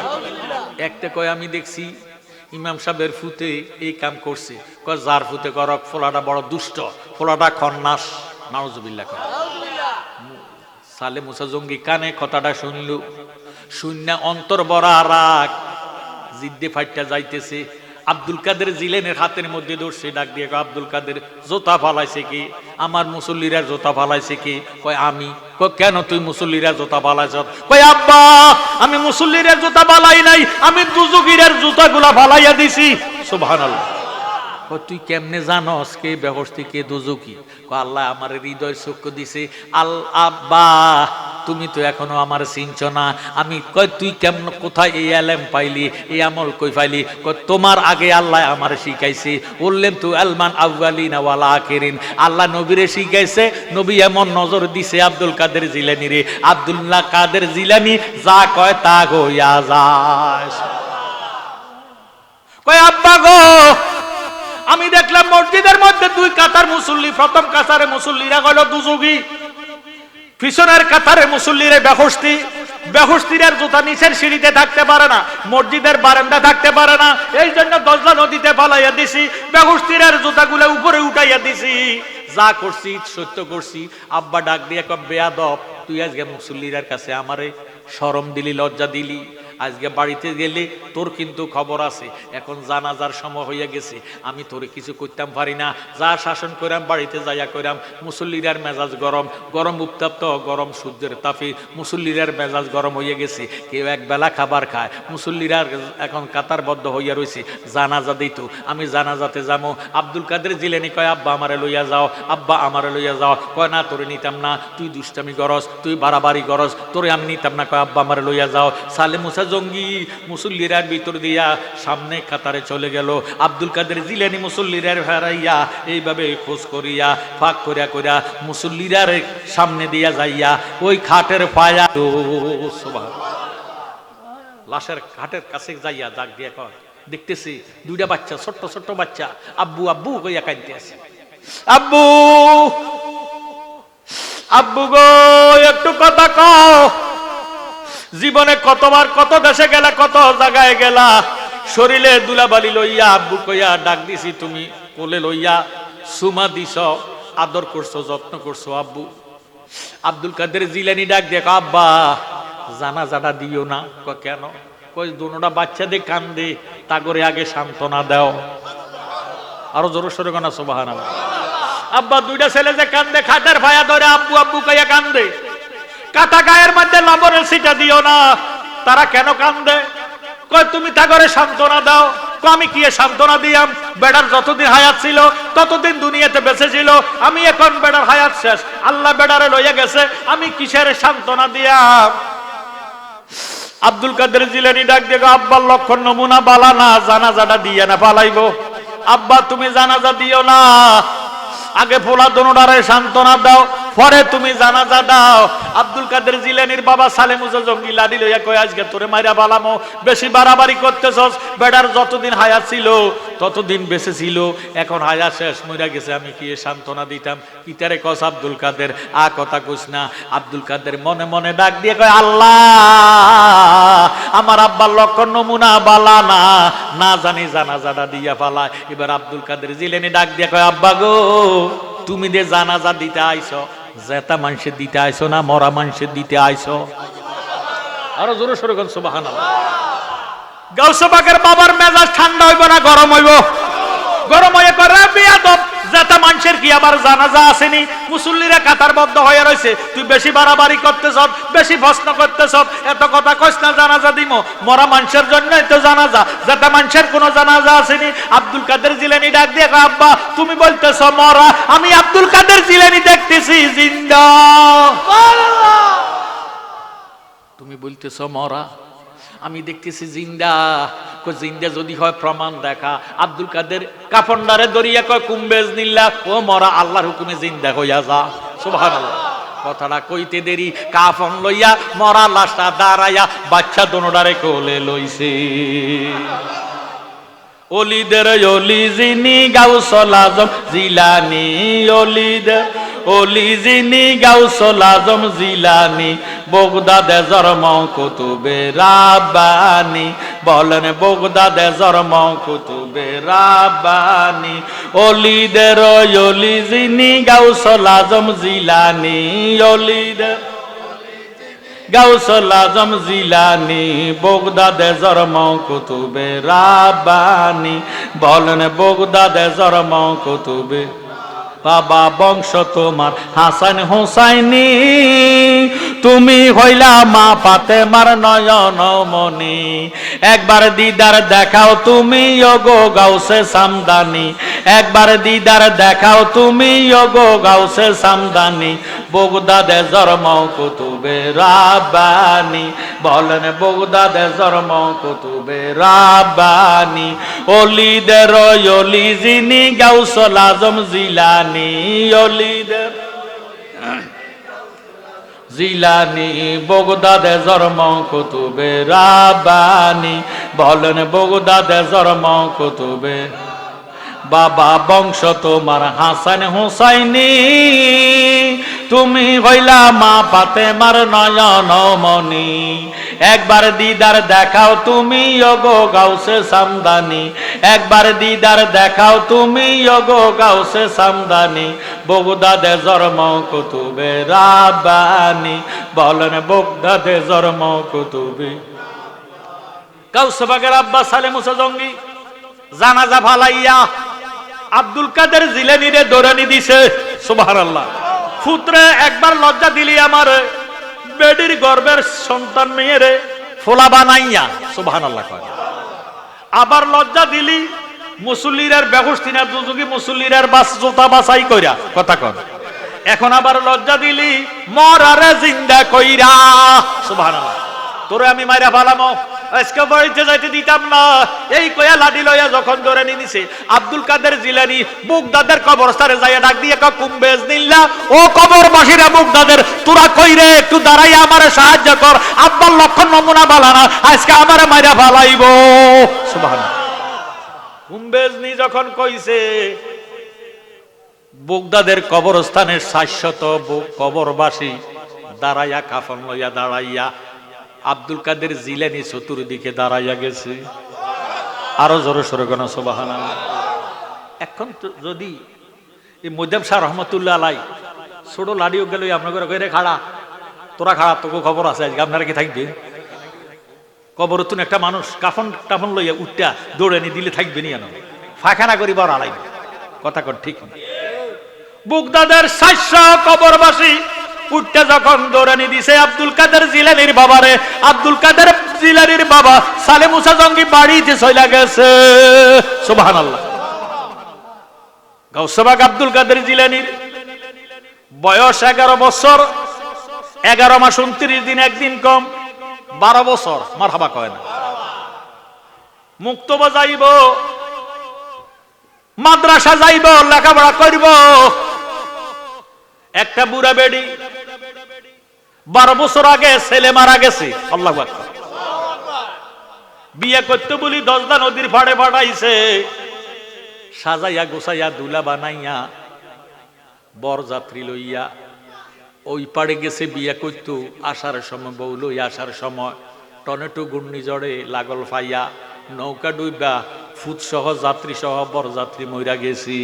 Speaker 1: একটা কয় আমি দেখছি ইমাম সাহেবের ফুতে এই কাম করছে, কয় যার ফুতে করক, ফোলাটা বড় দুষ্ট, ফোলাটা খন্নাস, নাউজুবিল্লাহ কয়। সালে মুসা জঙ্গি কানে কথাটা শুনল, শুননা অন্তর বড়া রাগ, জিদ্দে ফাইটটা যাইতেছে। আব্দুল কাদের জিলানীর হাতের মধ্যে ধরছে, ডাক দিয়ে কয় আব্দুল কাদের জোতা ফালাইছে কি? আমার মুসল্লিরা জোতা ফালাইছে কি? কয় আমি। কয় কেন তুই মুসল্লিরা জোতা ফালাইছ? কয় আব্বা আমি মুসল্লিরা জোতা ফালাই নাই, আমি দুজুগিরের জুতাগুলা ফালাইয়া দিছি। সুবহানাল্লাহ। কয় তুই কেমনে জানস কে বেহস্তি কে দুজুকি? কয় আল্লাহ আমার হৃদয় চক্ষু দিছে। আব্বা তুমি তো এখনো আমার চিনছ না। আমি কয় তুই কেমন কোথায় এই আলেম পাইলি, এই আমল কই পাইলি? কয় তোমার আগে আল্লাহ আমার শিখাইছে। বললেন তু আলমান আউয়ালিনা ওয়াল আখিরিন, আল্লাহ নবীরে শিখাইছে। নবী এমন নজর দিছে আব্দুল কাদের জিলানী রে, আব্দুল্লাহ কাদের জিলানী যা কয় তা হইয়া যায়। কয় আব্বা গো আমি দেখলাম মসজিদের মধ্যে দুই কাতার মুসল্লি, প্রথম কাতারে মুসল্লিরা গেল দুজুগি, পিছনের কাতারে মুসল্লিরে বেহস্তি। বেহস্তির জুতা নিচের সিঁড়িতে থাকতে পারে না, মসজিদের বারান্দা থাকতে পারে না, এই জন্য দজলা নদীতে পালাইয়া দিছি, বেহস্তির জুতাগুলো উপরে উঠাইয়া দিছি। যা করছি সত্য করছি। আব্বা ডাক দিয়ে কয় বেয়াদব তুই আজকে মুসল্লির কাছে আমারে শরম দিলি, লজ্জা দিলি। আজকে বাড়িতে গেলে তোর কিন্তু খবর আছে, এখন জানাজার সময় হইয়া গেছে, আমি তোরে কিছু করতাম পারি না। যা শাসন করাম বাড়িতে যাইয়া করাম। মুসল্লিরার মেজাজ গরম, গরম উত্তপ্ত, গরম সূর্যের তাপে মুসল্লিরার মেজাজ গরম হইয়া গেছে। কেউ এক বেলা খাবার খায়, মুসল্লিরা এখন কাতারবদ্ধ হইয়া রয়েছে, জানাজা দিত। আমি জানাজাতে যাবো। আব্দুল কাদের জিলানী কয় আব্বা আমারে লইয়া যাও, আব্বা আমারে লইয়া যাও। কয় না তোরে নিতাম না, তুই দুষ্টামি গরস, তুই বাড়াবাড়ি গরস, তোরে আমি নিতাম না। কয় আব্বা আমারে লইয়া যাও। সালে মুসা জঙ্গি মুসল্লিরার ভিতর দিয়া সামনে কাতারে চলে গেল। আব্দুল কাদের জিলানী মুসল্লিরার হারাইয়া এইভাবে খোঁজ করিয়া ফাঁক করিয়া করিয়া মুসল্লিরার সামনে দিয়া যাইয়া ওই খাটের পায়া লাশের খাটের কাছে যাইয়া ডাক দিয়া কয় দেখতেছি দুইটা বাচ্চা, ছোট্ট ছোট্ট বাচ্চা, আব্বু আব্বু কইয়া কাঁদতে আছে। আব্বু আব্বু গো একটু কথা কও, জীবনে কতবার কত দেশে গেলা, কত জায়গায় গেলা, শরীরে দুলাবালি লইয়া আব্বু কইয়া ডাক দিছি, তুমি কোলে লইয়া সুমা দিছ, আদর করছো, যত্ন করছো আব্বু। আব্দুল কাদের জিলানী ডাক দেখ আব্বা জানাজাটা দিও না। কেন? কই দুনোটা বাচ্চাদের কান্দে, তা করে আগে সান্ত্বনা দাও। আরো জোর সরে গানা সুবহানাল্লাহ। আব্বা দুইটা ছেলে যে কান্দে, খাটের ভায়া ধরে আব্বু আব্বু কইয়া কান্দে, কাটা গায়ের মধ্যে লবণের ছিটা দিও না। তারা কেন কান্দে? কয় তুমি তা করে সান্ত্বনা দাও। আমি কি সান্ত্বনা দিয়াম? বেড়ার যতদিন হায়াত ছিল ততদিন দুনিয়াতে বেঁচে ছিল, আমি এখন বেড়ার হায়াত শেষ, আল্লাহ বেড়ারে লইয়া গেছে, আমি কিসের সান্ত্বনা দিয়াম? আব্দুল কাদের জিলানী ডাক দিয়ে আব্বার লক্ষণ নমুনা বালা না, জানাজাটা দিয়ে না পালাইবো। আব্বা তুমি জানাজা দিও না, আগে ফোলা দোনোটারে সান্ত্বনা দাও, পরে তুমি জানাজা দাও। আব্দুল কাদের জিলানীর বাবা সালে মুসা জঙ্গি লাডি লইয়া কয় আজকে তোরে মাইরা বালামো, বেশি বাড়াবাড়ি করতেছস, বেটার যতদিন হায়াত ছিল ততদিন বেঁচে ছিল, এখন হায়াত শেষ, মইরা গেছে, আমি কি সান্ত্বনা দিতাম? পিতারে কস আব্দুল কাদের আ কথা কইস না। আব্দুল কাদের মনে মনে ডাক দিয়ে কয় আল্লাহ আমার আব্বার লক্ষণ নমুনা বালা না, না জানি জানাজাটা দিয়া পালায়। এবার আব্দুল কাদের জিলানী ডাক দিয়ে কয় আব্বা গো তুমি যে জানাজা দিতে আইছো, জেতা মানুষের দিতে আইছো না মরা মানুষের দিতে আইছো? আরো জোরে সরে কোন সুবহানাল্লাহ। গাউসে পাকের বাবার মেজাজ ঠান্ডা হইব না গরম হইব? গরম হয়ে করে বিয়াদব, জেতা মানুষের কি আবার জানাজা আসেনি? মুসল্লিরা কাতারবদ্ধ হয়ে রয়েছে, তুই বেশি বাড়াবাড়ি করতেছ, বেশি প্রশ্ন করতেছ, এত কথা কইস না, জানাজা দিমো, মরা মানুষের জন্যই তো জানাজা, জেতা মানুষের কোনো জানাজা আসেনি। আব্দুল কাদের জিলানী ডাক দিয়ে আব্বা তুমি বলতেছ মরা, আমি আব্দুল কাদের জিলানী দেখতেছি জিন্দা। তুমি বলতেছ মরা, আমি দেখতেছি জিন্দা। জিন্দা যদি হয় প্রমাণ দেখা। আব্দুল কাদের কাফনডারে দরিয়া কয় কুম্বেজ নিল্লা, ও মরা আল্লাহর হুকুমে জিন্দা হইয়া যা। সুবহানাল্লাহ। কথাটা কইতে দেরি, কাফন লইয়া মরা লাশটা দাঁড়াইয়া বাচ্চা দোনোডারে কোলে লইছে। অলিদের অলি যিনি গাউসুল আজম জিলানী, অলিদের অলি যিনি গাউসুল আজম জিলানী, বগদাদে জন্ম কুতুবে রাব্বানী। বলেন বগদাদে জন্ম কুতুবে রাব্বানী। অলিদের অলি যিনি গাউসুল আজম জিলানী, অলিদের গাউসুল আজম জিলানী, বগদাদে জন্ম কুতুবে রাব্বানী। বলেন বগদাদে জন্ম কুতুবে। বাবা বংশ তোমার হাসান হুসাইনি, তুমি হইলা মা ফাতেমার নয়ন মনি। একবার দিদার দেখাও তুমি ওগো গাউসে সামদানি, একবার দিদার দেখাও তুমি ওগো গাউসে সামদানি। বগদাদে জন্ম কুতুবে রাব্বানী। বলেন বগদাদে জন্ম কুতুবে রাব্বানী। অলিদের অলি যিনি গাউসুল আজম জিলানী, অলিদের জিলানী, বগদাদে জন্ম কুতুবে রাব্বানী। বলেন বগদাদে জন্ম কুতুবে। বাবা বংশ তোমার হাসান হুসাইনি, তুমি হইলা মা ফাতেমার নয়ন মনি। একবার দিদার দেখাও তুমি ওগো গাউসে সামদানি, একবার দিদার দেখাও তুমি ওগো গাউসে সামদানি। বগদাদে জন্ম কুতুবে রাব্বানী। বলেন বগদাদে জন্ম কুতুবে। গাউসে বাগের আব্বা সালে মুসা জঙ্গি জানাজা ফালাইয়া আব্দুল কাদের জিলানীরে দৌড়ানি দিছে। সুবহানাল্লাহ। পুত্রে একবার লজ্জা দিলি আমার বেডির গর্বের সন্তান মেয়েরে ফোলা বানাইয়া। সুবহানাল্লাহ। আবার লজ্জা দিলি মুসল্লিরার ব্যবস্থিনা দুযুগী মুসল্লিরার বাস জুতা বাছাই কইরা। কথা কন। এখন আবার লজ্জা দিলি মরারে জিন্দা কইরা। সুবহানাল্লাহ। তোরে আমি মাইরা ফালামো, আজকে বাড়িতে যাইতে দিতাম না, এই কয়া লাঠি লইয়া যখন ধরে নিছে আব্দুল কাদের জিলানী বগদাদের কবরস্থানে যাইয়া ডাক দিয়ে কুম্বেজ নিল্লা, ও কবরবাসীরা বগদাদের তোরা কইরে একটু দাঁড়াইয়া আমারে সাহায্য কর, আব্বার লক্ষণ নমুনা বালানা আজকে আমারে মাইরা ফালাইব। সুবহানাল্লাহ। কুম্বেজ নি যখন কইছে বগদাদের কবরস্থানের 700 কবরবাসী দাঁড়াইয়া কাফন লইয়া দাঁড়াইয়া আব্দুল কাদের জিলানী চতুর্দিকে দাঁড়াইয়া গেছে। আরো জোরে সরে কোন সুবহানাল্লাহ। এখন যদি এই মধ্যম শাহ রহমতুল্লাহ আলাই ছোট লাডিও গেল আপনার ঘরে খাড়া, তোরা খাড়া, তোকে খবর আছে আজকে আপনারা কি থাকবে কবর তুন একটা মানুষ কাফন টাফন লইয়া উঠটা দৌড়ে নি দিলে থাকবে নি এন ফাঁকানা করিবার আলাই। কথা কর ঠিক। বগদাদের 700 কবরবাসী উঠতে যখন দৌড়ানি দিছে আব্দুল কাদের জিলানীর বাবারে, আব্দুল কাদের জিলানীর বাবা সালে মুসা জঙ্গি বাড়িতে চলে গেছে। সুবহানাল্লাহ। গাউসে বাগ আব্দুল কাদের জিলানীর বয়স 11 বছর 11 মাস 29 দিন, একদিন কম, 12 বছর। মারহাবা কয় না। মুক্তবা যাইব, মাদ্রাসা যাইব, লেখাপড়া করব। একটা বুড়া বেডি 12 বছর আগে ছেলে মারা গেছে। আল্লাহু আকবার। বিয়ে করতে বলি 10 নদীর ফাড়ে ফাটাইছে, সাজাইয়া গোছাইয়া দুলা বানাইয়া বরযাত্রী লইয়া ওই পাড়ে গেছে বিয়ে করতো। আসার সময় বউ লই আসার সময় টর্নেডো ঘূর্ণিঝড়ে লাগল ফাইয়া নৌকা ডুইবা ফুট সহ যাত্রী সহ বরযাত্রী মইরা গেছি।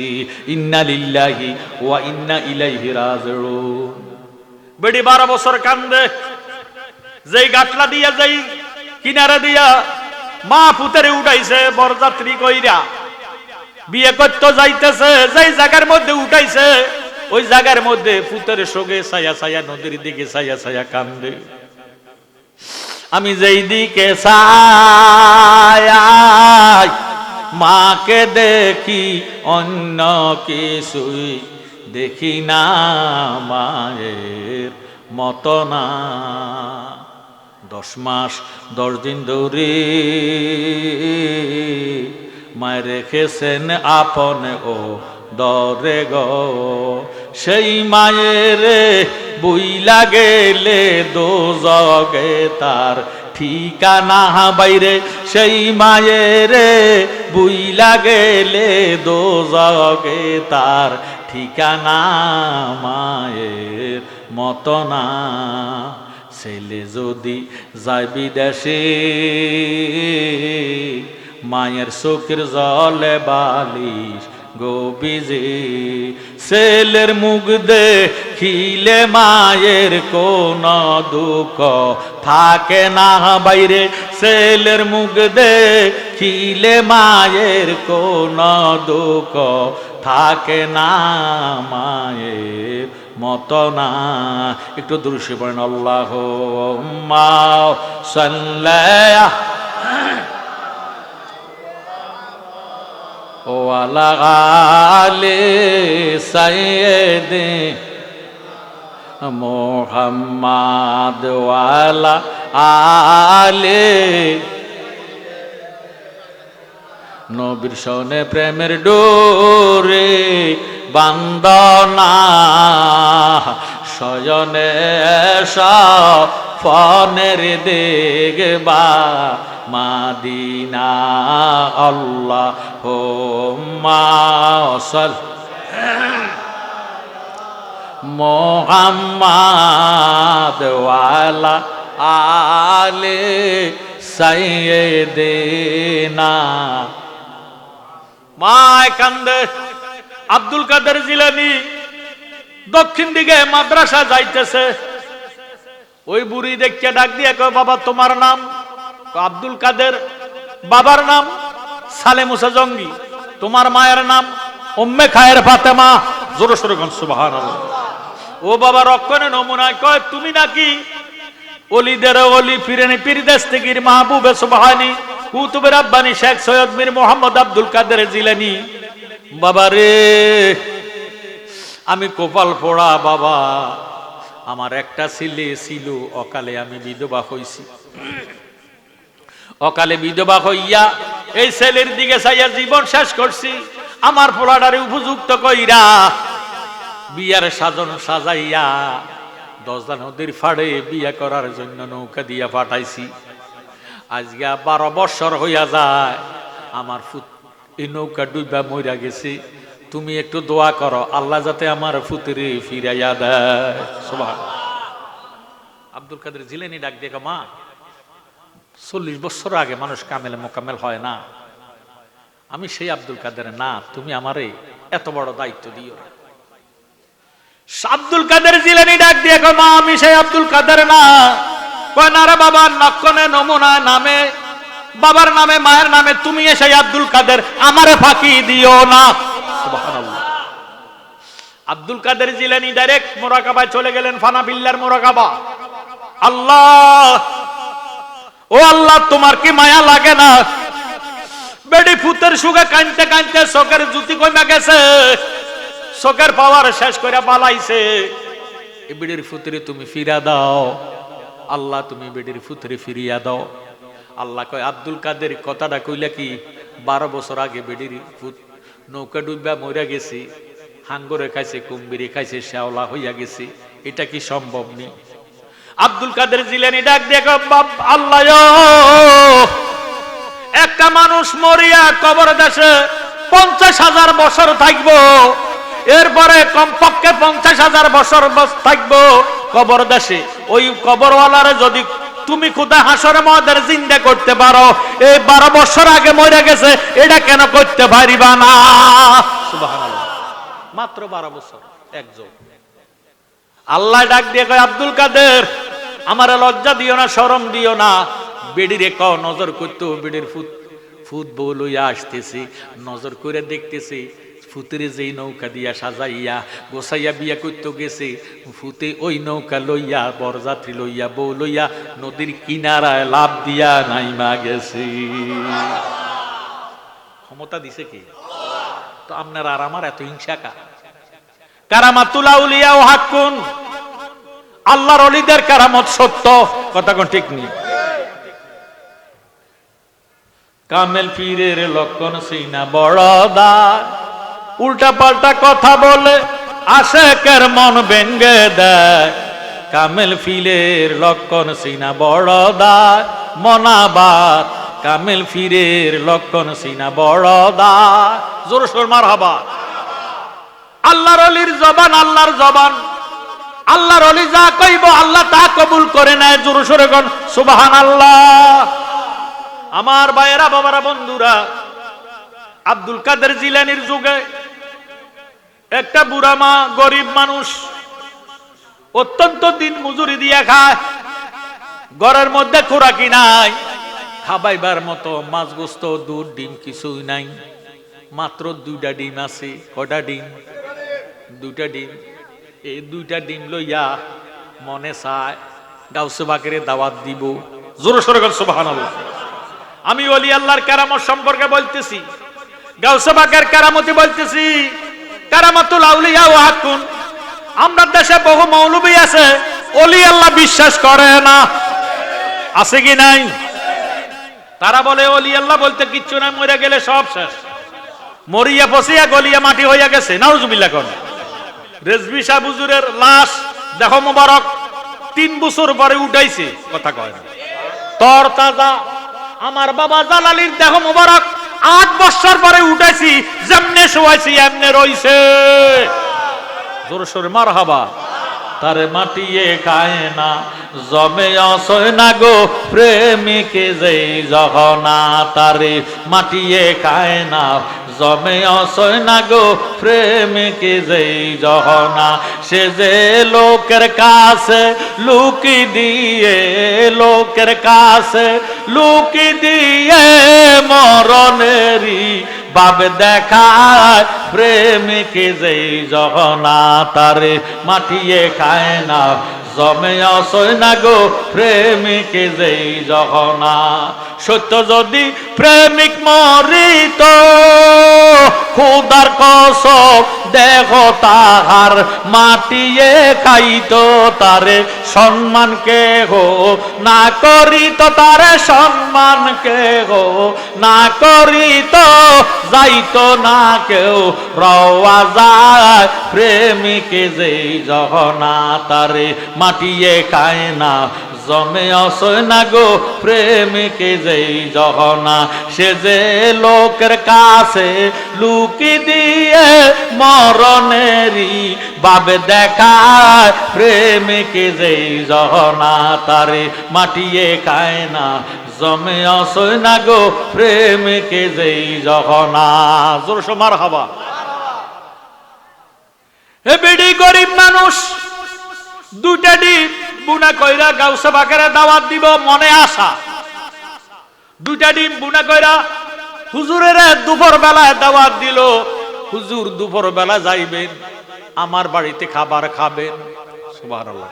Speaker 1: ইন্না লিল্লাহি ওয়া ইন্না ইলাইহি রাজিউন। বেডি 12 বছর কান্দে। যেই গাটলা দিয়া যেই কিনারে দিয়া মা পুতেরে উঠাইছে বরযাত্রী কইরা বিয়ে করতে যাইতেছে, যেই জায়গার মধ্যে উঠাইছে ওই জায়গার মধ্যে পুতের সঙ্গে ছায়া ছায়া নদীর দিকে ছায়া ছায়া কান্দে। আমি যেই দিকে ছায় মাকে দেখি অন্য কিছুই দেখি না, মায়ের মতো না। 10 মাস 10 দিন ধরে মায় রেখেছেন আপন ও দরে গো, সেই মায়ের বুইলা গেলে দোজগে তার ঠিকানা বাইরে সেই মায়ের বুইলা গেলে দোজগে তার ঠিকানা মায়ের মতো না। ছেলে যদি যায় বিদেশে মায়ের চোখের জলে বালিশ গোবিজে, ছেলের মুখ দেখিলে মায়ের কোন দুঃখ থাকে না বাইরে, ছেলের মুখ দেখিলে মায়ের কোন দুঃখ থাকে না মায়ের মতো না। একটু দূরশে পড়েন আল্লাহুম্মা সাল্লি ওয়ালা আলে সাইয়্যিদি মুহাম্মাদ ওয়ালা আলে। নবীর সনে প্রেমের ডোরে বান্দনা শয়নে ফনের দেখবা মাদিনা। আল্লাহুম্মা সাল্লি মুহাম্মাদ ওয়ালা আলে সাইয়্যিদিনা। মায় কান্দে। আব্দুল কাদের জিলানী দক্ষিণ দিকে মাদ্রাসা যাইতেছে, ওই বুড়ি দেখে ডাক দিয়ে কয়, বাবা তোমার নাম? আব্দুল কাদের। বাবার নাম সালে মুসা জঙ্গি। তোমার মায়ের নাম উম্মে খায়ের ফাতেমা। জোরে সোরে কোন সুবহানাল্লাহ। ও বাবা রক্ষণে নমুনায় কয়, তুমি নাকি অলিদের অলি পীরের পীর দস্তগীর মাহবুবে সুবহানী কুতুবে রাব্বানী শেখ সৈয়দ মীর মোহাম্মদ আব্দুল কাদের জিলানী। বাবা রে, আমি কপাল পোড়া বাবা, আমার একটা ছেলে ছিল, অকালে আমি বিধবা হইছি। অকালে বিধবা হইয়া এই ছেলের দিকে চাইয়া জীবন শেষ করছি। আমার পোলাটারে উপযুক্ত কইরা বিয়ার সাজন সাজাইয়া দশদা নদীর ফাড়ে বিয়া করার জন্য নৌকা দিয়া পাঠাইছি। আজকে 12 বছর হইয়া যায়, আমার এই নৌকা ডুইবা মইরা গেছে। তুমি একটু দোয়া করো আল্লাহ যাতে আমার ফুতরে ফিরাইয়া দেয়। সুবহানাল্লাহ। আব্দুল কাদের জিলানী ডাক দিয়ে, মা 40 বছর আগে মানুষ কামেল মোকামেল হয় না, আমি সেই আব্দুল কাদের না, তুমি আমারে এত বড় দায়িত্ব দিও। আব্দুল কাদের জিলানী ডাক দিয়ে, মা আমি সেই আব্দুল কাদের না। কয় না রে বাবা, নক্ষণে নমুনা নামে বাবার নামে মায়ের নামে তুমি সেই আব্দুল কাদের, আমারে ফাঁকি দিও না। সুবহানাল্লাহ। আব্দুল কাদের জিলানী ডাইরেক্ট মুরাকাবায় চলে গেলেন, ফানা বিল্লার মুরাকাবা। আল্লাহ, ও আল্লাহ, তোমার কি মায়া লাগে না? বেডি ফুতের সুগে কানতে কানতে চোখের জুতি কমে গেছে, চোখের পাওয়ার শেষ করে পালাইছে। এই বেডির ফুতরে তুমি ফিরা দাও আল্লাহ, তুমি বেডির ফুতরে ফিরিয়া দাও। আল্লাহ কয়, আব্দুল কাদের কথাটা কইলা কি 12 বছর আগে বেডির ফুত নৌকা ডুববা মরে গেছি, হাঙ্গরে খাইছে, কুম্বিরে খাইছে, শ্যাওলা হইয়া গেছে, এটা কি সম্ভব নেই? আব্দুল কাদের জিলানী ডাক দিয়ে, আল্লাহ একটা মানুষ মরিয়া কবর দেশে 50,000 বছর থাকবো, এরপরে কমপক্ষে 50,000 বছর থাকবো কবর দেশে। ওই কবরওয়ালারে যদি তুমি খুদা হাসরে ময়দানে জিন্দা করতে পারো, এই 12 বছর আগে মরে গেছে, এটা কেন করতে পারিবা না? সুবহানাল্লাহ। মাত্র 12 বছর একজন। আল্লাহ ডাক দিয়ে কয়, আব্দুল কাদের আমারে লজ্জা দিও না, শরম দিও না। বেডিরে ক নজর করতে, বেডির ফুট বউ লইয়া আসতেছি, নজর করে দেখতেছি ফুতের যেই নৌকা দিয়া সাজাইয়া গোসাইয়া বিয়া করতে গেছে, ফুতে ওই নৌকা লইয়া বরযাত্রী লইয়া বউ লইয়া নদীর কিনারায় লাভ দিয়া নাইমা গেছে। ক্ষমতা দিছে কি? তো আপনার আর আমার এত হিংসা কা? কারামাতুল আউলিয়া ও হাক্কুন, আল্লাহর ওলিদের কারামত সত্য, কথা কোন ঠিক নেই। কামেল পীরের লক্ষণ সিনা বড়দা, উল্টা পাল্টা কথা বলে আশেকের মন ভেঙ্গে দেয়। কামেল পীরের লক্ষণ সিনা বড়দা, মনাবাদ কামেল ফিরের লক্ষণ সিনা বড়দা। জোর সোর মারহাবা। আল্লাহর ওলির জবান আল্লাহর জবান, আল্লাহর ওলি যা কইব আল্লাহ তা কবুল করে নেয়। জোর সোরে কোন সুবহানাল্লাহ। আমার ভাইয়েরা, বাবারা, বন্ধুরা, আব্দুল কাদের জিলানীর যুগে একটা বুড়া মা, গরিব মানুষ, অত্যন্ত দিন মজুরি দিয়ে খায়, ঘরের মধ্যে খোরাকি নাই, খাবাইবার মতো মাছ গোস্ত দুধ ডিম কিছুই নাই, মাত্র 2টা ডিম আছে। কয়টা ডিম? 2টা ডিম। এই 2টা ডিম লইয়া মনে চায় গাউসে বাকেরে দাওয়াত দিব। জোরে সোরে বল সুবহানাল্লাহ। আমি ওলি আল্লাহর কারামত সম্পর্কে বলতেছি, গাউসে বাকের কারামতি বলতেছি। কারামাতুল আউলিয়া ওয়া হাক্কুন। আমরা দেশে বহু মৌলবী আছে, ওলি আল্লাহ বিশ্বাস করে না, আছে কি নাই? তারা বলে ওলি আল্লাহ বলতে কিচ্ছু নাই, মরে গেলে সব শেষ, মরিয়া পচিয়া গলিয়া মাটি হইয়া গেছে। নাউজুবিল্লাহ কোন। রেজভি শাহ হুজুরের লাশ দেখো মোবারক 3 বছর পরে উঠাইছে, কথা কয় না, তর তাজা। আমার বাবা জালালির দেহ মোবারক 8 বছর পরে উঠাইছি, যেমনে শোয়াইছি এমনে রইছে। জোর সোরে মারহাবা। তারে মাটিয়ে খায় না, জমে অসয় না গো প্রেমিকে যেই জহনা। তারে মাটিয়ে খায় না, জমে অসয় না গো প্রেমিকে যেই জহনা। সে যে লোকের কাছে লুকি দিয়ে, লোকের কাছে লুকি দিয়ে মরণেরই বাবে দেখায় প্রেমিকে যেই জহনা। তারে মাটিয়ে খায় না, জমে অসয় না গো প্রেমিকে যেই জহনা। সত্য যদি প্রেমিক মরিত, খুদার কসম দেখো তাহার মাটিয়ে খাইত। তারে সম্মান কে গো না করিত, তারে সম্মান কে গো না করিত, যাইত না কেউ রওয়া যায় প্রেমিকে যেই জহনা। তারে মাটিয়ে খায় না, জমে অসয় না গো প্রেমিকে যেই জহনা। সে যে লোকের কাছে লুকি দিয়ে মরণেরই বাবে দেখায় প্রেমিকে যেই জহনা। তারে মাটিয়ে খায় না, জমে অসয় না গো প্রেমিকে যেই জহনা। জোর সো মারহাবা। হে বেডি গরিব মানুষ, 2টা ডিম বুনা কইরা গাউসে বাকেরে দাওয়াত দিব, মনে আশা। 2টা ডিম বুনা কইরা হুজুরের দুপুর বেলায় দাওয়াত দিল। হুজুর দুপুর বেলা যাইবেন, আমার বাড়িতে খাবার খাবেন। সুবহানাল্লাহ।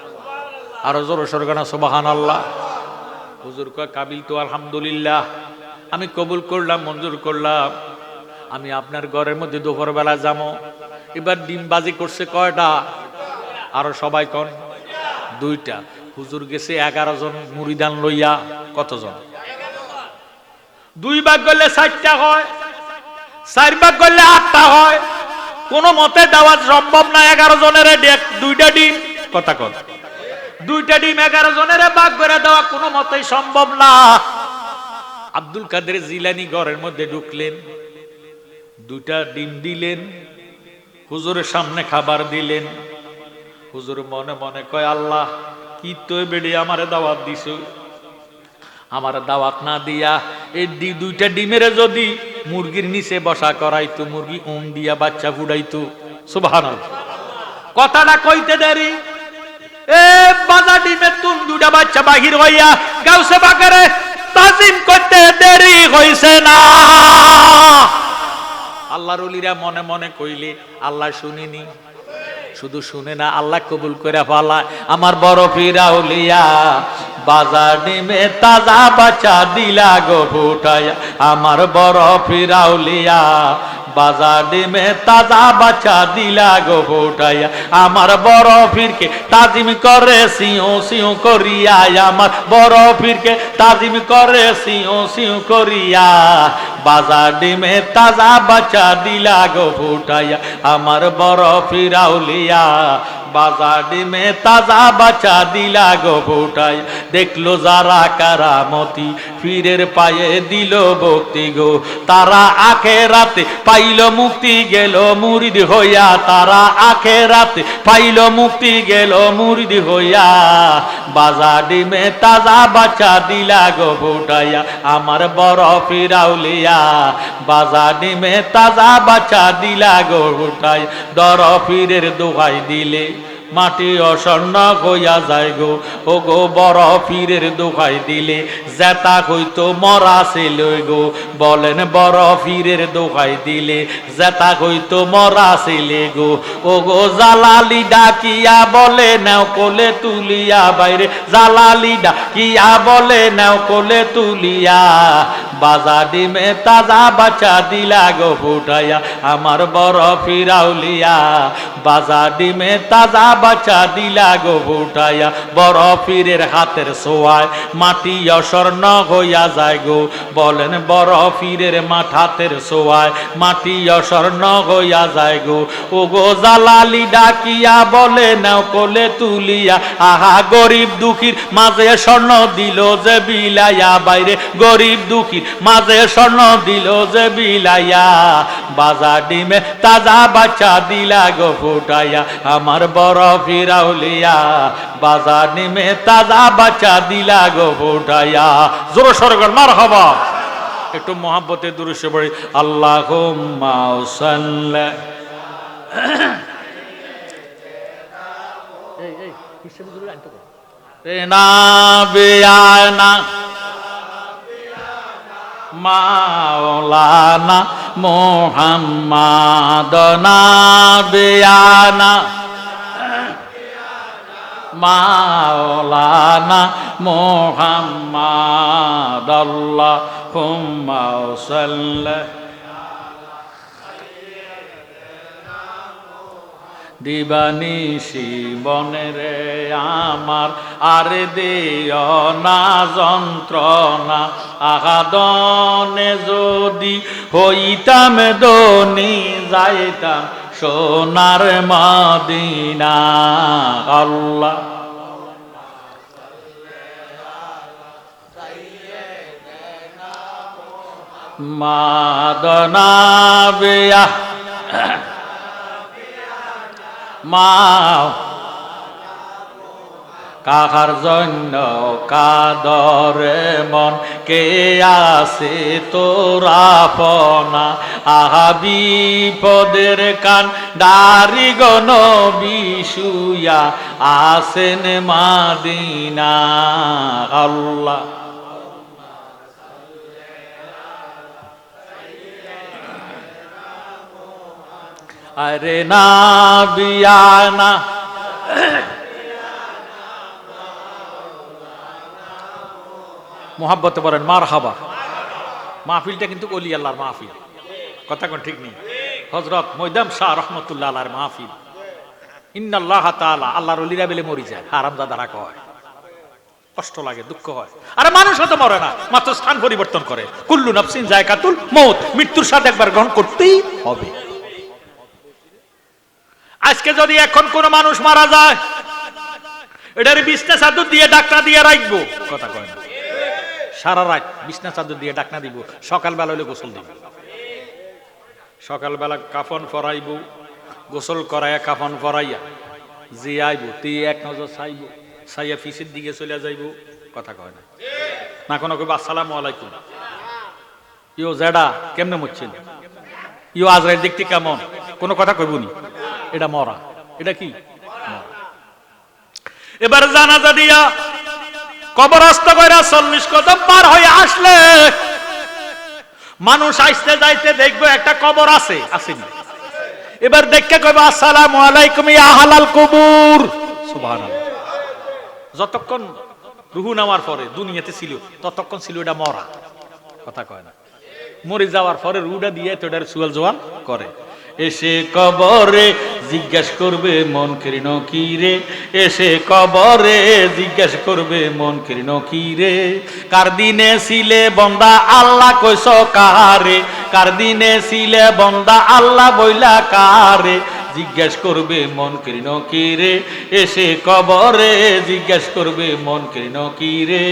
Speaker 1: আরো জোরে সোরে না সুবহানাল্লাহ। হুজুর কয় কাবিল তো আলহামদুলিল্লাহ, আমি কবুল করলাম, মঞ্জুর করলাম, আমি আপনার ঘরের মধ্যে দুপুর বেলা যাবো। এবার ডিম বাজি করছে কয়টা? আরো সবাই কোন? 2টা। হুজুর গেছে 11 জন মুরিদান লইয়া। কতজন? 2 ভাগ করলে 4টা হয়, 4 ভাগ করলে 8টা হয়। কোন মতে দেওয়া সম্ভব না 11 জনের 2টা ডিম। কথা কন। 2টা ডিম 11 জনের ভাগ করে দেওয়া কোনো মতেই সম্ভব না। আব্দুল কাদের জিলানী ঘরের মধ্যে ঢুকলেন, 2টা ডিম দিলেন, হুজুরের সামনে খাবার দিলেন। হুজুর মনে মনে কয় আল্লাহ, কি তো বেড়ে আমারে দাওয়াত দিছো, আমার দাওয়াত না দিয়া এই 2টা ডিমের যদি মুরগির নিচে বসা করাইতো, মুরগি দিয়া বাচ্চা ফুটাইতো। সুবহানাল্লাহ। কথাটা কইতে দেরি, এ বাজা ডিমের তুন 2টা বাচ্চা বাহির হইয়া গাউসে বাকারে তাজিম করতে দেরি হইছে না। আল্লাহর ওলিরা মনে মনে কইলে আল্লাহ শুনিনি, শুধু শুনে না, আল্লাহ কবুল করে ফেলায়। আমার বড় পীর আউলিয়া বাজার ডিমে তাজা বাচ্চা দিলা গো ফুটাইয়া। আমার বড় পীর আউলিয়া বাজার ডিমে তাজা বাচ্চা দিলা গো ফুটাইয়া। আমার বড় পীরকে তাজিম করে সিও সিও করিয়া। আমার বড় পীরকে তাজিম করে সিও সিও করিয়া। বাজার ডিমে তাজা বাচ্চা দিলা গো ফুটাইয়া আমার বরফির আউলিয়া বাজার ডিমে তাজা বাচ্চা দিলা গো ফুটাইয়া দেখলো যারা কারামতি পীরের পায়ে দিল ভক্তি গো তারা আখেরাতে পাইল মুক্তি গেল মুরিদ হইয়া তারা আখেরাতে পাইল মুক্তি গেল মুরিদ হইয়া বাজার ডিমে তাজা বাচ্চা দিলা গো ফুটাইয়া আমার বরফির আউলিয়া বাজার ডিমে তাজা বাচ্চা দিলা গো ফুটাইয়া দরফিরের দোহাই দিলে মাটি অস্বর্ণ হইয়া যায় গো ও গো বরফিরের দোহাই দিলে জেতা হইতো মরা ছিল গো বলেন বরফিরের দোহাই দিলে জেতা হইতো মরা ছিল গো ও গো জালালি ডাকিয়া বলে নাও কোলে তুলিয়া বাইরে জালালি ডাকিয়া বলে নাও কোলে তুলিয়া বাজার ডিমে তাজা বাচ্চা দিলা গো ফুটাইয়া আমার বরফির আউলিয়া বাজার ডিমে তাজা বাচ্চা দিলা গো ফুটাইয়া বরফিরের হাতের ছোঁয়ায় মাটি অস্বর্ণ হইয়া যায় গো বলেন বরফিরের হাতের ছোঁয়ায় মাটি অস্বর্ণ হইয়া যায় গো ও গো জালালি ডাকিয়া বলে নাও কোলে তুলিয়া আহা গরিব দুঃখীর মাঝে স্বর্ণ দিল যে বিলাইয়া বাইরে গরিব দুঃখীর মাঝে স্বর্ণ দিল যে বিলাইয়া বাজার ডিমে তাজা বাচ্চা দিলা গো ফুটাইয়া আমার বরফির আউলিয়া বাজার ডিমে তাজা বাচ্চা দিলা গো ফুটাইয়া জোর সরগর মারহাবা একটু মোহাব্বতে দুরূদ পড়ি আল্লাহুম্মা সাল্লি না বিয়ানা মাওলানা মুহাম্মাদ নাবিয়ানা মাওলানা মুহাম্মাদ আল্লাহুম্মা সাল্লি দিবানিশি বনরে আমার আর দিও না যন্ত্রণা আহাদনে যদি হইতাম দনি যাইতাম সোনার মদিনা আল্লাহ মাদনা বিয়া মা কাহার জন্য কাদরে মন কে আসে তোরা পনা আহা বিপদের কান দারি গণ বিশুয়া আসেন মাদিনা আল্লাহ আরে না বিয়ানা মোহাব্বতে বলেন মারহাবা মাহফিলটা কিন্তু ওলি আল্লাহর মাহফিল কথা কোন ঠিক নেই হযরত মৈদাম শাহ রহমতুল্লাহ আলাইহির মাহফিল ইন্নাল্লাহ তাআলা আল্লাহর ওলিরা বলে মরি যায় হারামজাদারা কয় কষ্ট লাগে দুঃখ হয় আরে মানুষ তো মরে না মাত্র স্থান পরিবর্তন করে কুল্লু নাফসিন যায়কাতুল মউত মৃত্যুর স্বাদ একবার গ্রহণ করতেই হবে আজকে যদি এখন কোন মানুষ মারা যায় এটার বিছনা চাদর দিয়ে ডাকনা দিয়ে রাখবো কথা কয় না সারা রাত বিছনা চাদর দিয়ে ডাকনা দিব সকালবেলা হলে গোসল দিব সকালবেলা কাফন পরাইব গোসল করাইয়া কাফন পরাইয়া জিয়াইব তি এক নজর চাইব চাইয়া ফিসের দিকে চলে যাইব কথা কয় না না কোনো কইব আসসালামু আলাইকুম ইও জেডা কেমনে মরছেন ইও আজরাইল দেখতে কেমন কোনো কথা কইবনি এটা মরা এটা কি এবার জানাজা দিয়া কবরস্থ কইরা 40 কদম পার হয়ে আসলে মানুষ আইতে যাইতে দেখবে একটা কবর আছে আসেনি এবার দেখকে কইবা আসসালামু আলাইকুম ইয়া আহলাল কুবুর সুবহানাল্লাহ যতক্ষণ রুহু নামার পরে দুনিয়াতে ছিল ততক্ষণ ছিল এটা মরা কথা কয় না মরে যাওয়ার পরে রুহটা দিয়ে তো এটার সুয়াল জওয়াল করে এসে কবরে জিজ্ঞাসা করবে মনকের নকিরে, এসে কবরে জিজ্ঞাসা করবে মনকের নকিরে। কার দিনে ছিলে বন্দা আল্লাহ কইস কারে, কার দিনে ছিলে বন্দা আল্লাহ বইলা কারে, জিজ্ঞাসা করবে মনকের নকিরে, এসে কবরে জিজ্ঞাসা করবে মনকের নকিরে।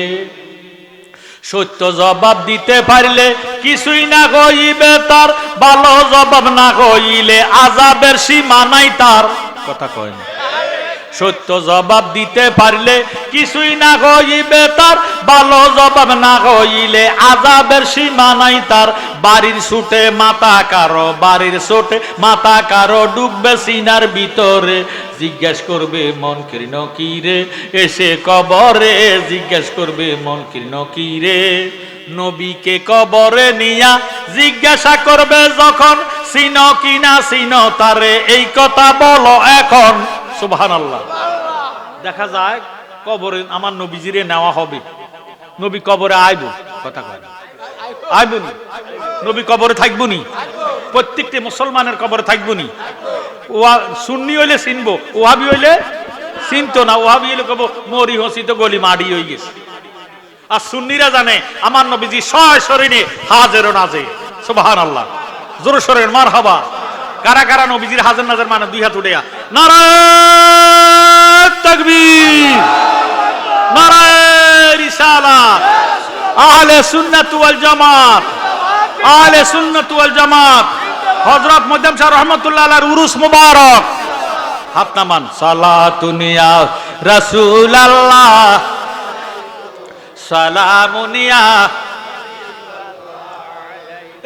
Speaker 1: সত্য জবাব দিতে পারলে কিছুই না হইবে তার, ভালো জবাব না হইলে আযাবের সীমা নাই তার। কথা কয় না। সত্য জবাব দিতে পারলে কিছুই না হইবে তার, ভালো জবাব না হইলে আযাবের সীমা নাই তার। বাড়ির ছুটে মাথা কারো, বাড়ির ছুটে মাথা কারো, ডুববে সিনার ভিতরে, জিজ্ঞেস করবে মনকের নকিরে, এসে কবরে জিজ্ঞেস করবে মনকের নকিরে। নবীকে কবরে নিয়া জিজ্ঞাসা করবে যখন, চিনো কিনা চিনো তারে, এই কথা বলো এখন। সুবহানাল্লাহ। দেখা যায় কবরে আমার নবীজিরে নেওয়া হবে, নবী কবরে আইব। কথা কয় না, আইব নি? নবী কবরে থাকবো নি? প্রত্যেকটি মুসলমানের কবরে থাকবো নি? সুন্নি হইলে চিনবো, ওহাবি হইলে চিনতো না। ওহাবি হইলে কব মরি হসি তো গলি মাড়ি হয়ে গেছে। আর সুন্নিরা জানে আমার নবীজি সয় শরীরে হাজের নাজে। সুবহানাল্লাহ। জোরে সরেন মারহাবা। কারা কারা নবীজির হাজের নাজের মানে দুই হাত উঠে নারায়ে তাকবীর, নারায়ে রিসালাত। আহলে সুন্নাত ওয়াল জামাত, আহলে সুন্নাত ওয়াল জামাত। হযরত মুহম্মদ শাহ রহমাতুল্লাহ আলাইহির উরুস মুবারক। হাত নামান। সালাতুন ইয়া রাসূলুল্লাহ, সালামুন ইয়া।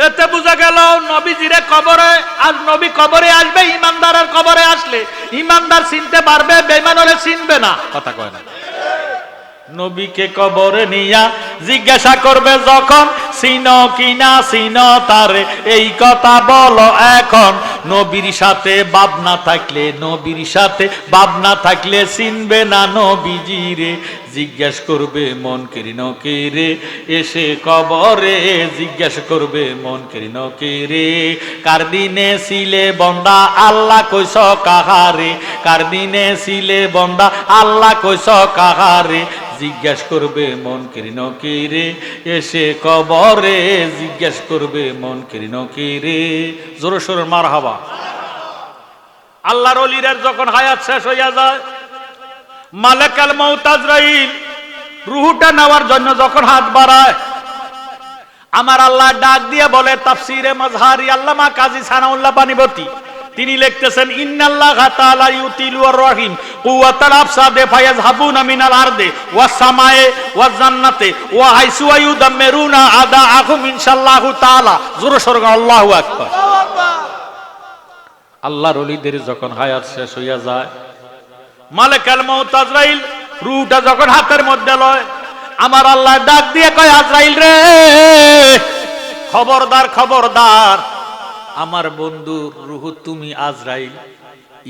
Speaker 1: এতে বোঝা গেল নবীজিরে কবরে, আর নবী কবরে আসবে, ইমানদারের কবরে আসলে ইমানদার চিনতে পারবে, বেঈমান হলে চিনবে না। কথা কয় না। নবীকে কবরে নিয়া জিজ্ঞাসা করবে যখন, চিনো কিনা চিনো তারে, এই কথা বলো এখন। নবীর সাথে বাপ না থাকলে, নবীর সাথে বাপ না থাকলে চিনবে না নবীজিরে, জিজ্ঞেস করবে মনকের নকিরে, এসে কবরে জিজ্ঞেস করবে মনকের নকিরে। কার দিনে ছিলে বন্দা আল্লাহ কইস কাহারে, কার দিনে ছিলে বন্দা আল্লাহ কইস কাহারে, জিজ্ঞাসা করবে মনকের নকিরে, এসে কবরে জিজ্ঞাসা করবে মনকের নকিরে। জোরে সোরে মারহাবা। আল্লাহর ওলিদের যখন হায়াত শেষ হইয়া যায়, মালাকুল মউত আজরাইল রূহটা নেওয়ার জন্য যখন হাত বাড়ায়, আমার আল্লাহ ডাক দিয়ে বলে, তাফসিরে মাজহারি আল্লামা কাজী সানাউল্লাহ বানিবতী তিনি লিখতেছেন, ইন্নাল্লাহা তাআলা ইউতিলু আর-রাহিম কুওয়াতাল আফসাদে ফায়াযহাবুনা মিনাল আরদি ওয়াস সামায়ে ওয়াজ জান্নাতে ওয়া হাইসু ইউদাম্মিরুনা আদাআহুম ইনশাআল্লাহু তাআলা। জোরে সোরে আল্লাহু আকবার। আল্লাহর ওলিদের যখন হায়াত শেষ হইয়া যায়, মালাকুল মউত আজরাইল রূহটা যখন হাতের মধ্যে লয়, আমার আল্লাহ ডাক দিয়ে কয়, আজরাইল রে, খবরদার খবরদার, আমার বন্ধু রূহ তুমি আজরাইল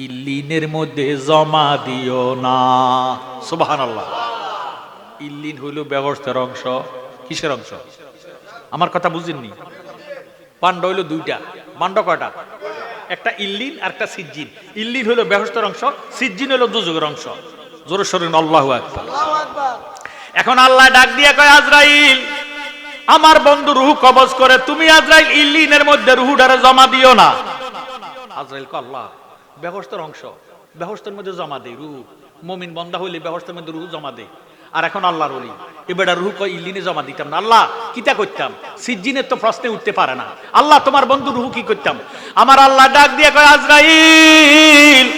Speaker 1: ইল্লিনের মধ্যে জমা দিও না। সুবহানাল্লাহ। ইল্লিন হইল ব্যবস্থার অংশ। কিসের অংশ? আমার কথা বুঝেননি? পান্ড হইল দুইটা। পান্ড কয়টা? একটা ইল্লিন আর একটা সিজ্জিন। ইল্লিন হইল ব্যবস্থার অংশ, সিজ্জিন হইল দুজকের অংশ। জোরে সোরে আল্লাহু আকবার। এখন আল্লাহ ডাক দিয়ে কয়, আজরাইল আমার বন্ধু রূহ কবজ করে, তুমি আজরাইল ইল্লিনের মধ্যে রূহটারে জমা দিও না। আজরাইল কয়, আল্লাহ ব্যবস্থার অংশ, ব্যবস্থার মধ্যে জমা দেই রূহ। মুমিন বান্দা হইলে ব্যবস্থার মধ্যে রূহ জমা দেই। আর এখন আল্লাহর ওলি এবারে রূহ কয় ইল্লিনে জমা দিতাম না। আল্লাহ কিটা করতাম? সিজ্জিনের তো প্রশ্নে উঠতে পারে না। আল্লাহ তোমার বন্ধু রূহ কি করতাম? আমার আল্লাহ ডাক দিয়ে কয়, আজরাইল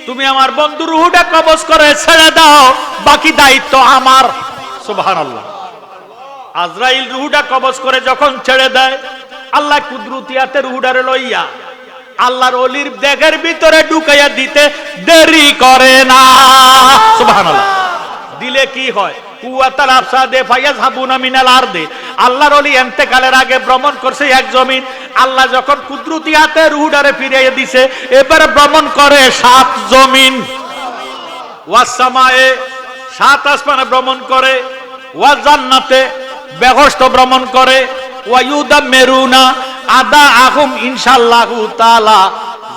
Speaker 1: তুমি আমার বন্ধু রূহটা কবজ করে ছেড়ে দাও, বাকি দায়িত্ব আমার। সুবহানাল্লাহ। আজরাইল রূহটা কবজ করে যখন ছেড়ে দেয়, আল্লাহ কুদরতিয়াতে রূহটারে লইয়া আল্লাহর ওলির দেহের ভিতরে ঢুকাইয়া দিতে দেরি করে না। সুবহানাল্লাহ। দিলে কি হয়? কুওয়াতাল আফসাদে ফায়াযহাবুনা মিনাল আরদি। আল্লাহর ওলি ইন্তেকালের আগে ভ্রমণ করছে এক জমিন, আল্লাহ যখন কুদরতিয়াতে রূহটারে ফিরিয়ে দিছে, এবারে ভ্রমণ করে 7 জমিন। ওয়াস সামায়ে 7 আসমানে ভ্রমণ করে, ওয়াজ জান্নাতে বেহশত ভ্রমণ করে, ওয়া ইউদাম্মিরুনা আদাআহুম ইনশাআল্লাহু তাআলা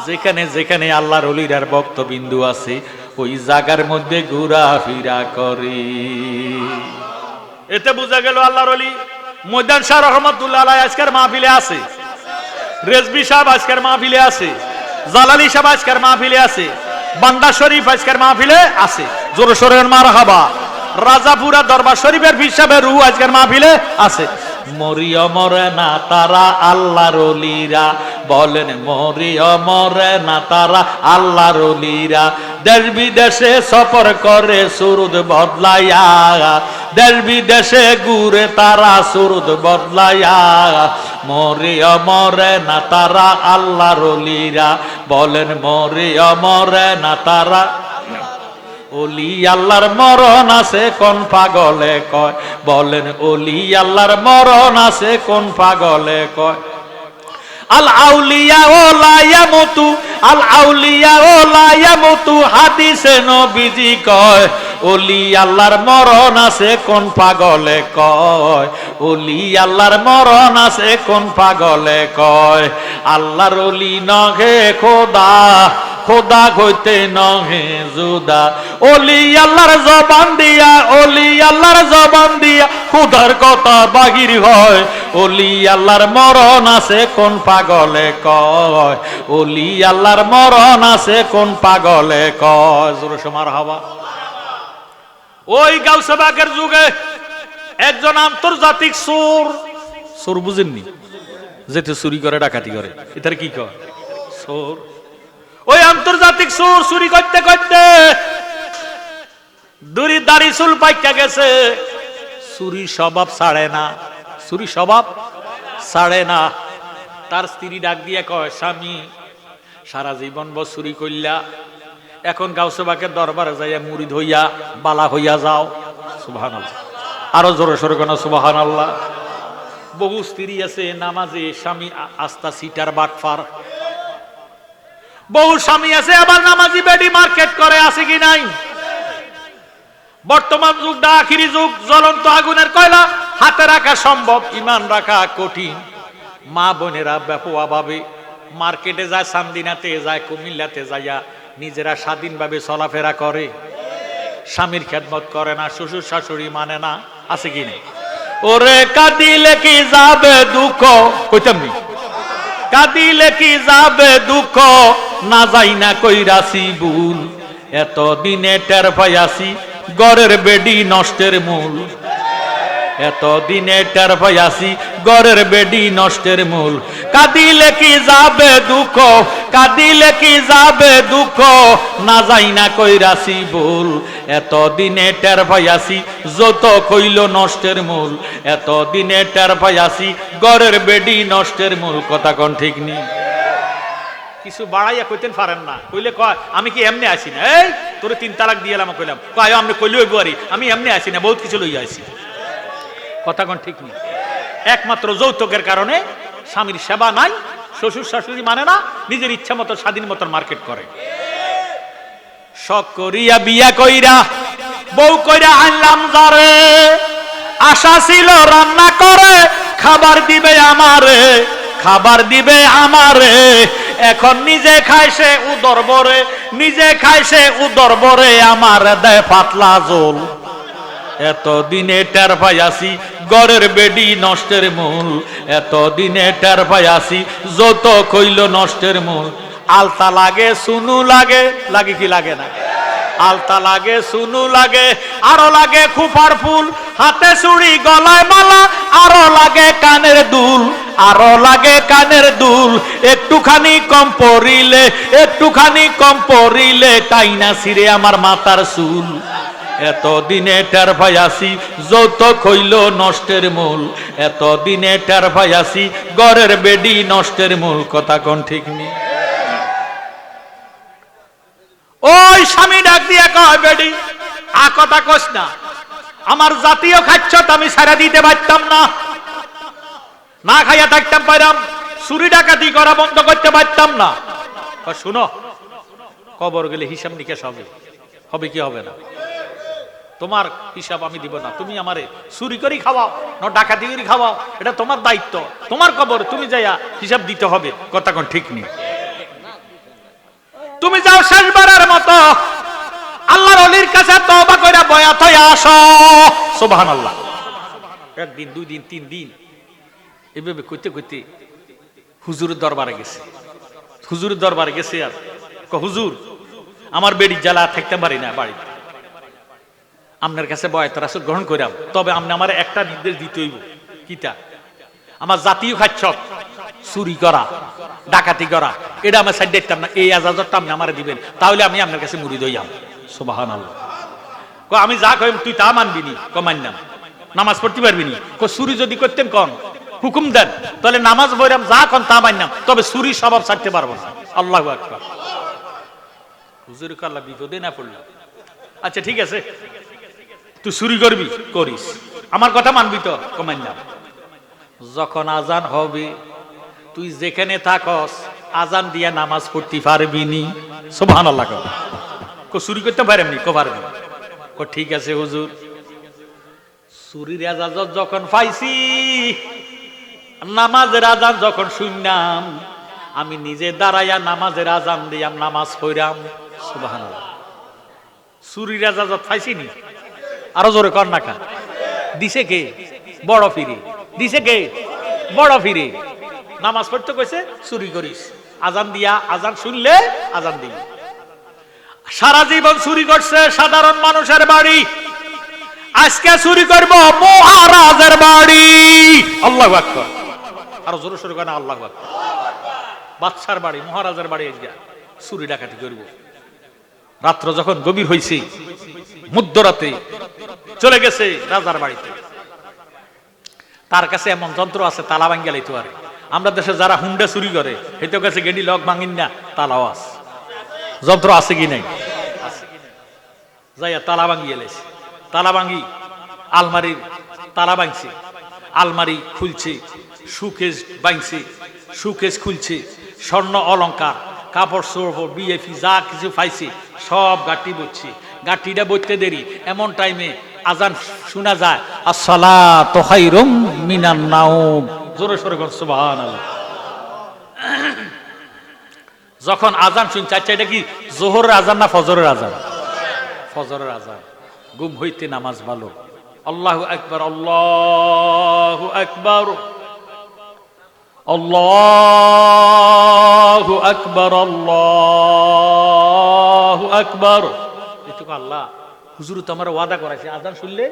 Speaker 1: যেখানে যেখানে আল্লাহর ওলিরার ভক্তবিন্দু আছে ওই জায়গার মধ্যে ঘোরাফেরা করে। এতে বোঝা গেল আল্লাহর ওলি। ময়দান শাহ রহমাতুল্লাহ আলাইহি আজকের মাহফিলে আছে, রেজবি সাহেব আজকের মাহফিলে আছে, জালালি সাহেব আজকের মাহফিলে আছে, বান্দা শরীফ আজকের মাহফিলে আছে। জোরে সোরে মারহাবা। রাজাপুরা দরবার শরীফের পীর সাহেবের রূহ আজকের মাহফিলে আছে। মরিয়া মরে না তারা আল্লাহর ওলিরা, বলেন মরিয়া মরে না তারা আল্লাহর ওলিরা। দেশ বিদেশে সফর করে সুরুদ বদলাইয়া, দেশ বিদেশে ঘুরে তারা সুরুদ বদলাইয়া। মরিয়া মরে না তারা আল্লাহর ওলিরা, বলেন মরিয়া মরে না তারা। ওলি আল্লাহর মরণ আছে কোন পাগলে কয়, বলেন ওলি আল্লাহর মরণ আছে কোন পাগলে কয়। আল আউলিয়া ও লা ইয়ামুতু, আল আউলিয়া ও লা ইয়ামুতু, হাদিসে নবীজি কয়। ওলি আল্লাহর মরণ আছে কোন পাগলে কয়, ওলি আল্লাহর মরণ আছে কোন পাগলে কয়। আল্লাহর ওলি নহে খোদা, খোদা হইতে নহে জুদা। ওলি আল্লাহর জবান দিয়া, ওলি আল্লাহর জবান দিয়া খোদার কথা বাহির হয়। ওলি আল্লাহর মরণ আছে কোন পাগলে কয়, ওলি আল্লাহর মরণ আছে কোন পাগলে কয়। জোরে সমার হবা। ওই গাউসে বাগের যুগে একজন আন্তর্জাতিক চোর, চোর বুঝেননি, যেতে চুরি করে ডাকাতি করে, এটার কি কয়? চোর। ওই আন্তর্জাতিক চোর চুরি করতে করতে দুরি দাড়ি চুল পাইকা গেছে, চুরি স্বভাব ছাড়ে না, চুরি স্বভাব ছাড়ে না। তার স্ত্রী ডাক দিয়ে কয়, স্বামী সারা জীবন বছর চুরি করলা, এখন গাউসে বাগের দরবারে যাইয়া মুরিদ হইয়া বালা হইয়া যাও। সুবহানাল্লাহ। আরো জোরে সোরে কোন সুবহানাল্লাহ। বহু স্ত্রী আছে নামাজে, স্বামী আস্তা সিটার বাটফার। বহু স্বামী আছে আবার নামাজি বেডি মার্কেট করে, আছে কি নাই? বর্তমান যুগটা আখিরি যুগ, জ্বলন্ত আগুনের কয়লা হাতে রাখা সম্ভব, ইমান রাখা কঠিন। মা বোনেরা ব্যাপক ভাবে মার্কেটে যায়, সান্দিনাতে যায়, কুমিল্লাতে যাইয়া নিজেরা স্বাধীনভাবে চলাফেরা করে, স্বামীর খেদমত করে না, শ্বশুর শাশুড়ি মানে না, আছে কি নেই? ওরে কাঁদিলে কি যাবে দুঃখ, কইতামনি কাঁদিলে কি যাবে দুঃখ, না যাই না কইরাছি ভুল। এত দিনে টের পাইয়াছি গড়ের বেডি নষ্টের মূল, এত দিনে টের পাইয়াছি গড়ের বেডি নষ্টের মূল। কাঁদিলে কি যাবে দুঃখ, কাঁদিলে কি যাবে দুঃখ, না যাই না কইরাছি ভুল। এত দিনে টের পাইয়াছি যত কইল নষ্টের মূল, এত দিনে টের পাইয়াছি গড়ের বেডি নষ্টের মূল। কথা কোন ঠিক নি? কিছু বাড়াইয়া কইতেন পারেন না, কইলে কয় আমি কি এমনি আসি না, এই তোরে 3 তালাক দিয়ে এলাম, কইলাম কয় আমি কইলে বুয়ারি, আমি এমনি আসি না, বহুত কিছু লইয়া আসি। কথা কোন ঠিক নেই? একমাত্র যৌতুকের কারণে স্বামীর সেবা নাই, শ্বশুর শাশুড়ি মানে না, নিজের ইচ্ছা মতো স্বাধীন মতো মার্কেট করে। শখ করিয়া বিয়া কইরা বউ কইরা আনলাম ঘরে, আশা ছিল রান্না করে খাবার দিবে আমারে, খাবার দিবে আমারে। এখন নিজে খায় সে উদর ভরে, নিজে খায় সে উদর ভরে, আমার দেয় পাতলা জোল। এত দিনে টের পাইয়াছি গড়ের বেডি নষ্টের মূল, এত দিনে টের পাইয়াছি যত কইল নষ্টের মূল। আলতা লাগে সুনু লাগে, লাগে কি লাগে না? আলতা লাগে সুনু লাগে, আরো লাগে খুপার ফুল, হাতে চুড়ি গলায় মালা, আরো লাগে কানের দুল, আরো লাগে কানের দুল। একটুখানি কম পরিলে, একটুখানি কম পরিলে টাইনা ছিঁড়ে আমার মাথার চুল। এত দিনে টের পাইয়াছি যত কইল নষ্টের মূল, এত দিনে টের পাইয়াছি গড়ের বেডি নষ্টের মূল। কথা কোন ঠিক নেই? ওই স্বামী ডাক দিয়ে কয়, বেডি আ কথা কস না, আমার জাতীয় খাচ্ছ আমি সারা দিতে পারতাম না, না খাইয়া থাকতাম পাইরাম, চুরি ডাকাতি করা বন্ধ করতে পারতাম না। শুনো, কবর গেলে হিসাব নিকেশ হবে, হবে কি হবে না? তোমার হিসাব আমি দিব না, তুমি আমারে চুরি করি খাওয়াও না ডাকাতি করি খাওয়াও, এটা তোমার দায়িত্ব, তোমার কবর, তুমি যাইয়া হিসাব দিতে হবে। কথা কোন ঠিক নেই? তুমি যাও শেষবারের মতো আল্লাহর ওলির কাছে তওবা কইরা বয়াত হয়ে আসো। সুবহানাল্লাহ। একদিন, দুই দিন, তিন দিন এভাবে কইতে কইতে হুজুরের দরবারে গেছে। হুজুরের দরবারে গেছে আর হুজুর, আমার বেড়ি জ্বালা থাকতে পারি না বাড়িতে, আপনার কাছে বয়াত রাসূল গ্রহণ করিলাম, তবে আপনি আমার একটা নির্দেশ দিতে হইব। কিটা? আমার জাতীয় খাচ্ছ চুরি করা, ডাকাতি করা, এটা আমার সাইড দেখতাম না, এই এজাজতটা আপনি আমার দিবেন, তাহলে আমি আপনার কাছে মুরিদ হইয়াম। সুবহানাল্লাহ। আমি যা কইম তুই তা মানবি নি? মানলাম। নামাজ পড়তে পারবি নি? চুরি যদি করতেন কন হুকুম দেন, তাহলে নামাজ পড়াম, যা কন তা মানলাম, তবে চুরি স্বভাব ছাড়তে পারবো না। আল্লাহু আকবার। হুজুর আল্লাহ বিপদে না পড়লাম। আচ্ছা ঠিক আছে, তুই চুরি করবি, করিস, আমার কথা মানবি তো? মানলাম। যখন আজান হবে তুই যেখানে থাকস আজান দিয়া নামাজ পড়তে পারবি নি? সুবহানাল্লাহ। চুরি করতে পারেননি? পারবি। ঠিক আছে হুজুর। চুরির এজাজত যখন পাইছি, নামাজের আজান যখন শুনলাম, আমি নিজে দাঁড়াইয়া নামাজের আজান দিয়াম, নামাজ পড়াম। সুবহানাল্লাহ। চুরির এজাজত পাইছি নি? আরো জোরে কর না কা? দিছে কে? বড় ফিরে দিছে কে? বড় ফিরে। নামাজ পড়তে কইছে চুরি করিস, আজান দিয়া, আজান শুনলে আজান দিবি। সারা জীবন চুরি করছে সাধারণ মানুষের বাড়ি, আজকে চুরি করব মহারাজের বাড়ি। আল্লাহু আকবার। আরো জোরে সরে কর না আল্লাহু আকবার। বাদশার বাড়ি, মহারাজের বাড়ি চুরি ডাকাতি করব। রাত্র যখন গভীর হইছে, মধ্যরাতে চলে গেছে রাজার বাড়িতে। তার কাছে এমন যন্ত্র আছে তালা ভাঙ্গা লাইতে পারে। আমরা দেশে যারা হুন্ডা চুরি করে হেতেও কাছে গেডি লক ভাঙিন না, তালাও আছে। যন্ত্র আছে কি নাই? যাইয়া তালা ভাঙ্গিয়ে লাইছে। তালা ভাঙ্গি আলমারির তালা ভাঙছে, আলমারি খুলছে, সুকেস ভাঙছে, সুকেস খুলছে, স্বর্ণ অলংকার, কাপড় চোপড়, বিএফি যা কিছু পাইছে সব গাঁটি বইছে। গাঁটিটা বইতে দেরি, এমন টাইমে আজান শোনা যায়, আসসালাতু খায়রুম মিনান নাওম। জোরে সরে বল সুবহানাল্লাহ। যখন আজান শুনছে, আচ্ছা এটা কি জোহরের আজান না ফজরের আজান? ফজরের আজান। ঘুম হইতে নামাজ ভালো। আল্লাহু আকবার, আল্লাহু আকবার, আল্লাহু আকবার, আল্লাহু আকবার। এটুকু আল্লাহ হুজুর তো আমার ওয়াদা করাইছে, আজান শুনলে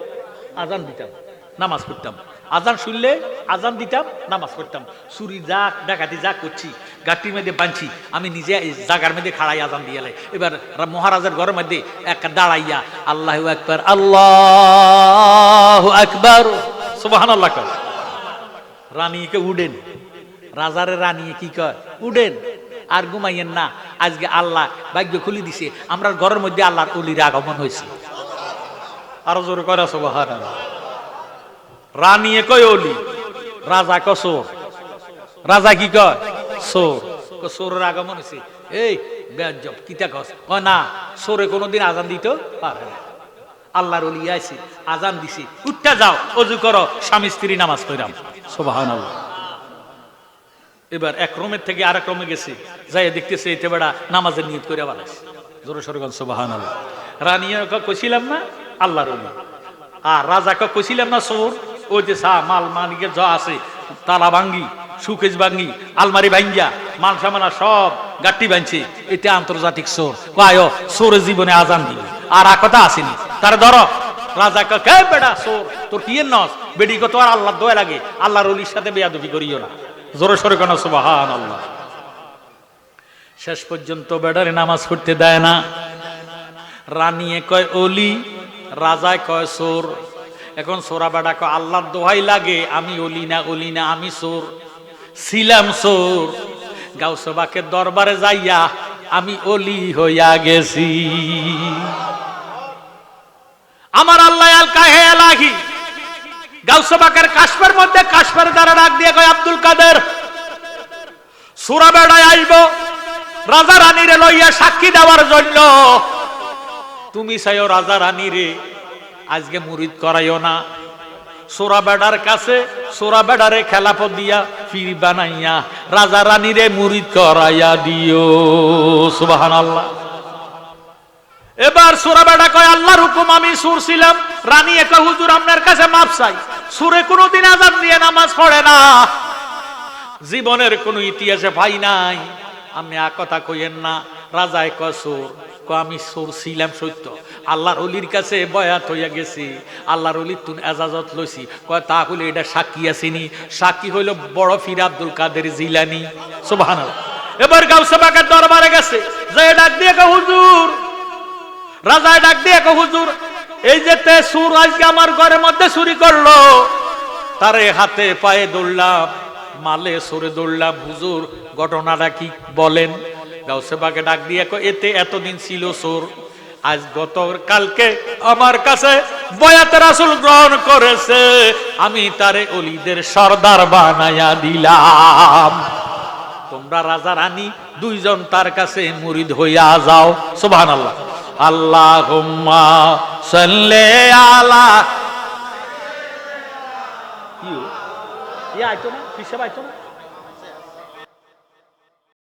Speaker 1: আজান দিতাম, নামাজ পড়তাম, আজান শুনলে আজান দিতাম, নামাজ পড়তাম। চুরি যা ডাকাতি যা করছি, গাটির মধ্যে বাঁধছি, আমি নিজে জাগার মধ্যে খাড়াই আজান দিয়ে লাই। এবার মহারাজের ঘরের মধ্যে এক দাঁড়াইয়া আল্লাহু আকবার, আল্লাহু আকবার, সুবহানাল্লাহ। রানীকে উডেন, রাজারে রানী কি কয়? উডেন, আর ঘুমাইয়েন না, আজকে আল্লাহ ভাগ্য খুলে দিছে, আমরা ঘরের মধ্যে আল্লাহর ওলির আগমন হয়েছে। আরো জোরে করা সুবহানাল্লাহ। রানী কয় ওলি, রাজা কয় চোর। রাজা কি কয়? চোর। চোরের আগমন হয়েছে। এই বেয়াজ্জব কিতা কস? কয় না, চোরে কোনোদিন আজান দিত পারে না। আল্লাহর ওলি আইছে, আজান দিছে, উঠটা যাও, ওযু করো, স্বামী স্ত্রী নামাজ পড়াম। সুবহানাল্লাহ। এবার এক রুমের থেকে আরেক রুমে গেছে, যাই দেখতেছে এতে বেড়া নামাজের নিয়ত করে বানাইছে। জোরে সরে বল সুবহানাল্লাহ। রানী কইছিলাম না আল্লাহর ওলি, আর রাজাকে কইছিলাম না চোর। ওই যে সা মাল মালিকের যা আছে, তালা ভাঙ্গি, সুকেশ ভাঙ্গি, আলমারি ভাঙ্গিয়া, মাল সামানা সব গাটি বাঁধছে, এটা আন্তর্জাতিক চোর। কয় চোরে জীবনে আজান দিবে, আর কথা আসেনি তার ধর। রাজাকে কে বেড়া চোর, তোর কি নস বেডি কত আর আল্লাহ দয়া লাগে, আল্লাহর ওলির সাথে বেয়াদবি করিও না। জোরে সরে কেন সুবহানাল্লাহ। শেষ পর্যন্ত বেডারে নামাজ পড়তে দেয় না। রানীয়ে কয় ওলি, রাজায় কয় চোর। এখন সোরা বেডা কয় আল্লাহর দোহাই লাগে, আমি ওলি না, ওলি না, আমি চোর ছিলাম, চোর। গাউসবাকের দরবারে যাইয়া আমি ওলি হইয়া গেছি। আমার আল্লাহ আল কাহে এলাহি গাউসবাকের কাশফের মধ্যে কাশফের দ্বারা ডাক দিয়ে কয় আব্দুল কাদের, সূরা বেড়ায় আসবো রাজা রানীরে লইয়া সাক্ষী দেওয়ার জন্য। তুমি চাইও রাজা রানীরে আজকে মুরিদ করাইও না। সূরা বেড়ার কাছে সূরা বেড়ারে খেলাফত দিয়া পীর বানাইয়া রাজা রানীরে মুরিদ করাইয়া দিও। সুবহানাল্লাহ। এবার সূরা বেটা কয় আল্লাহর হুকুম আমি সুর ছিলাম। রানী একা হুজুর আপনার কাছে মাপ চাই, সুরে কোনোদিন আযান দিয়ে নামাজ পড়ে না, জীবনের কোন ইতিহাসে পাই নাই, আপনি আর কথা কইেন না। রাজায় কয় সুর, আমি সুর ছিলাম সত্য, আল্লাহর ওলির কাছে বয়াত হইয়া গেছি, আল্লাহর ওলির তুন এজাজত লইছি। কয় তাহলে এটা সাক্ষী আসেনি, সাক্ষী হইল বড় পীর আব্দুল কাদের জিলানী। সুবহানাল্লাহ। এবার গাউসে পাকের দরবারে গেছে, যে ডাক দিয়ে কয় হুজুর, রাজায় ডাক দিয়ে কয় হুজুর এই যে তে সুর আজকে আমার ঘরের মধ্যে চুরি করলো, তারে হাতে পায়ে দৌড়লাম, মালে সরে দৌড়লাম, হুজুর ঘটনাটা কি বলেন। গাউসে পাকে ডাক দিয়ে কয় এতে এতদিন ছিল চোর, আজ গত কালকে আমার কাছে বয়াতে রাসূল গ্রহণ করেছে, আমি তারে ওলিদের সর্দার বানায়া দিলাম। তোমরা রাজা রানী দুইজন তার কাছে মুরিদ হইয়া যাও। সুবহানাল্লাহ। আল্লাহুম্মা সাল্লি আলা আইতো না, হিসাব আইতো না।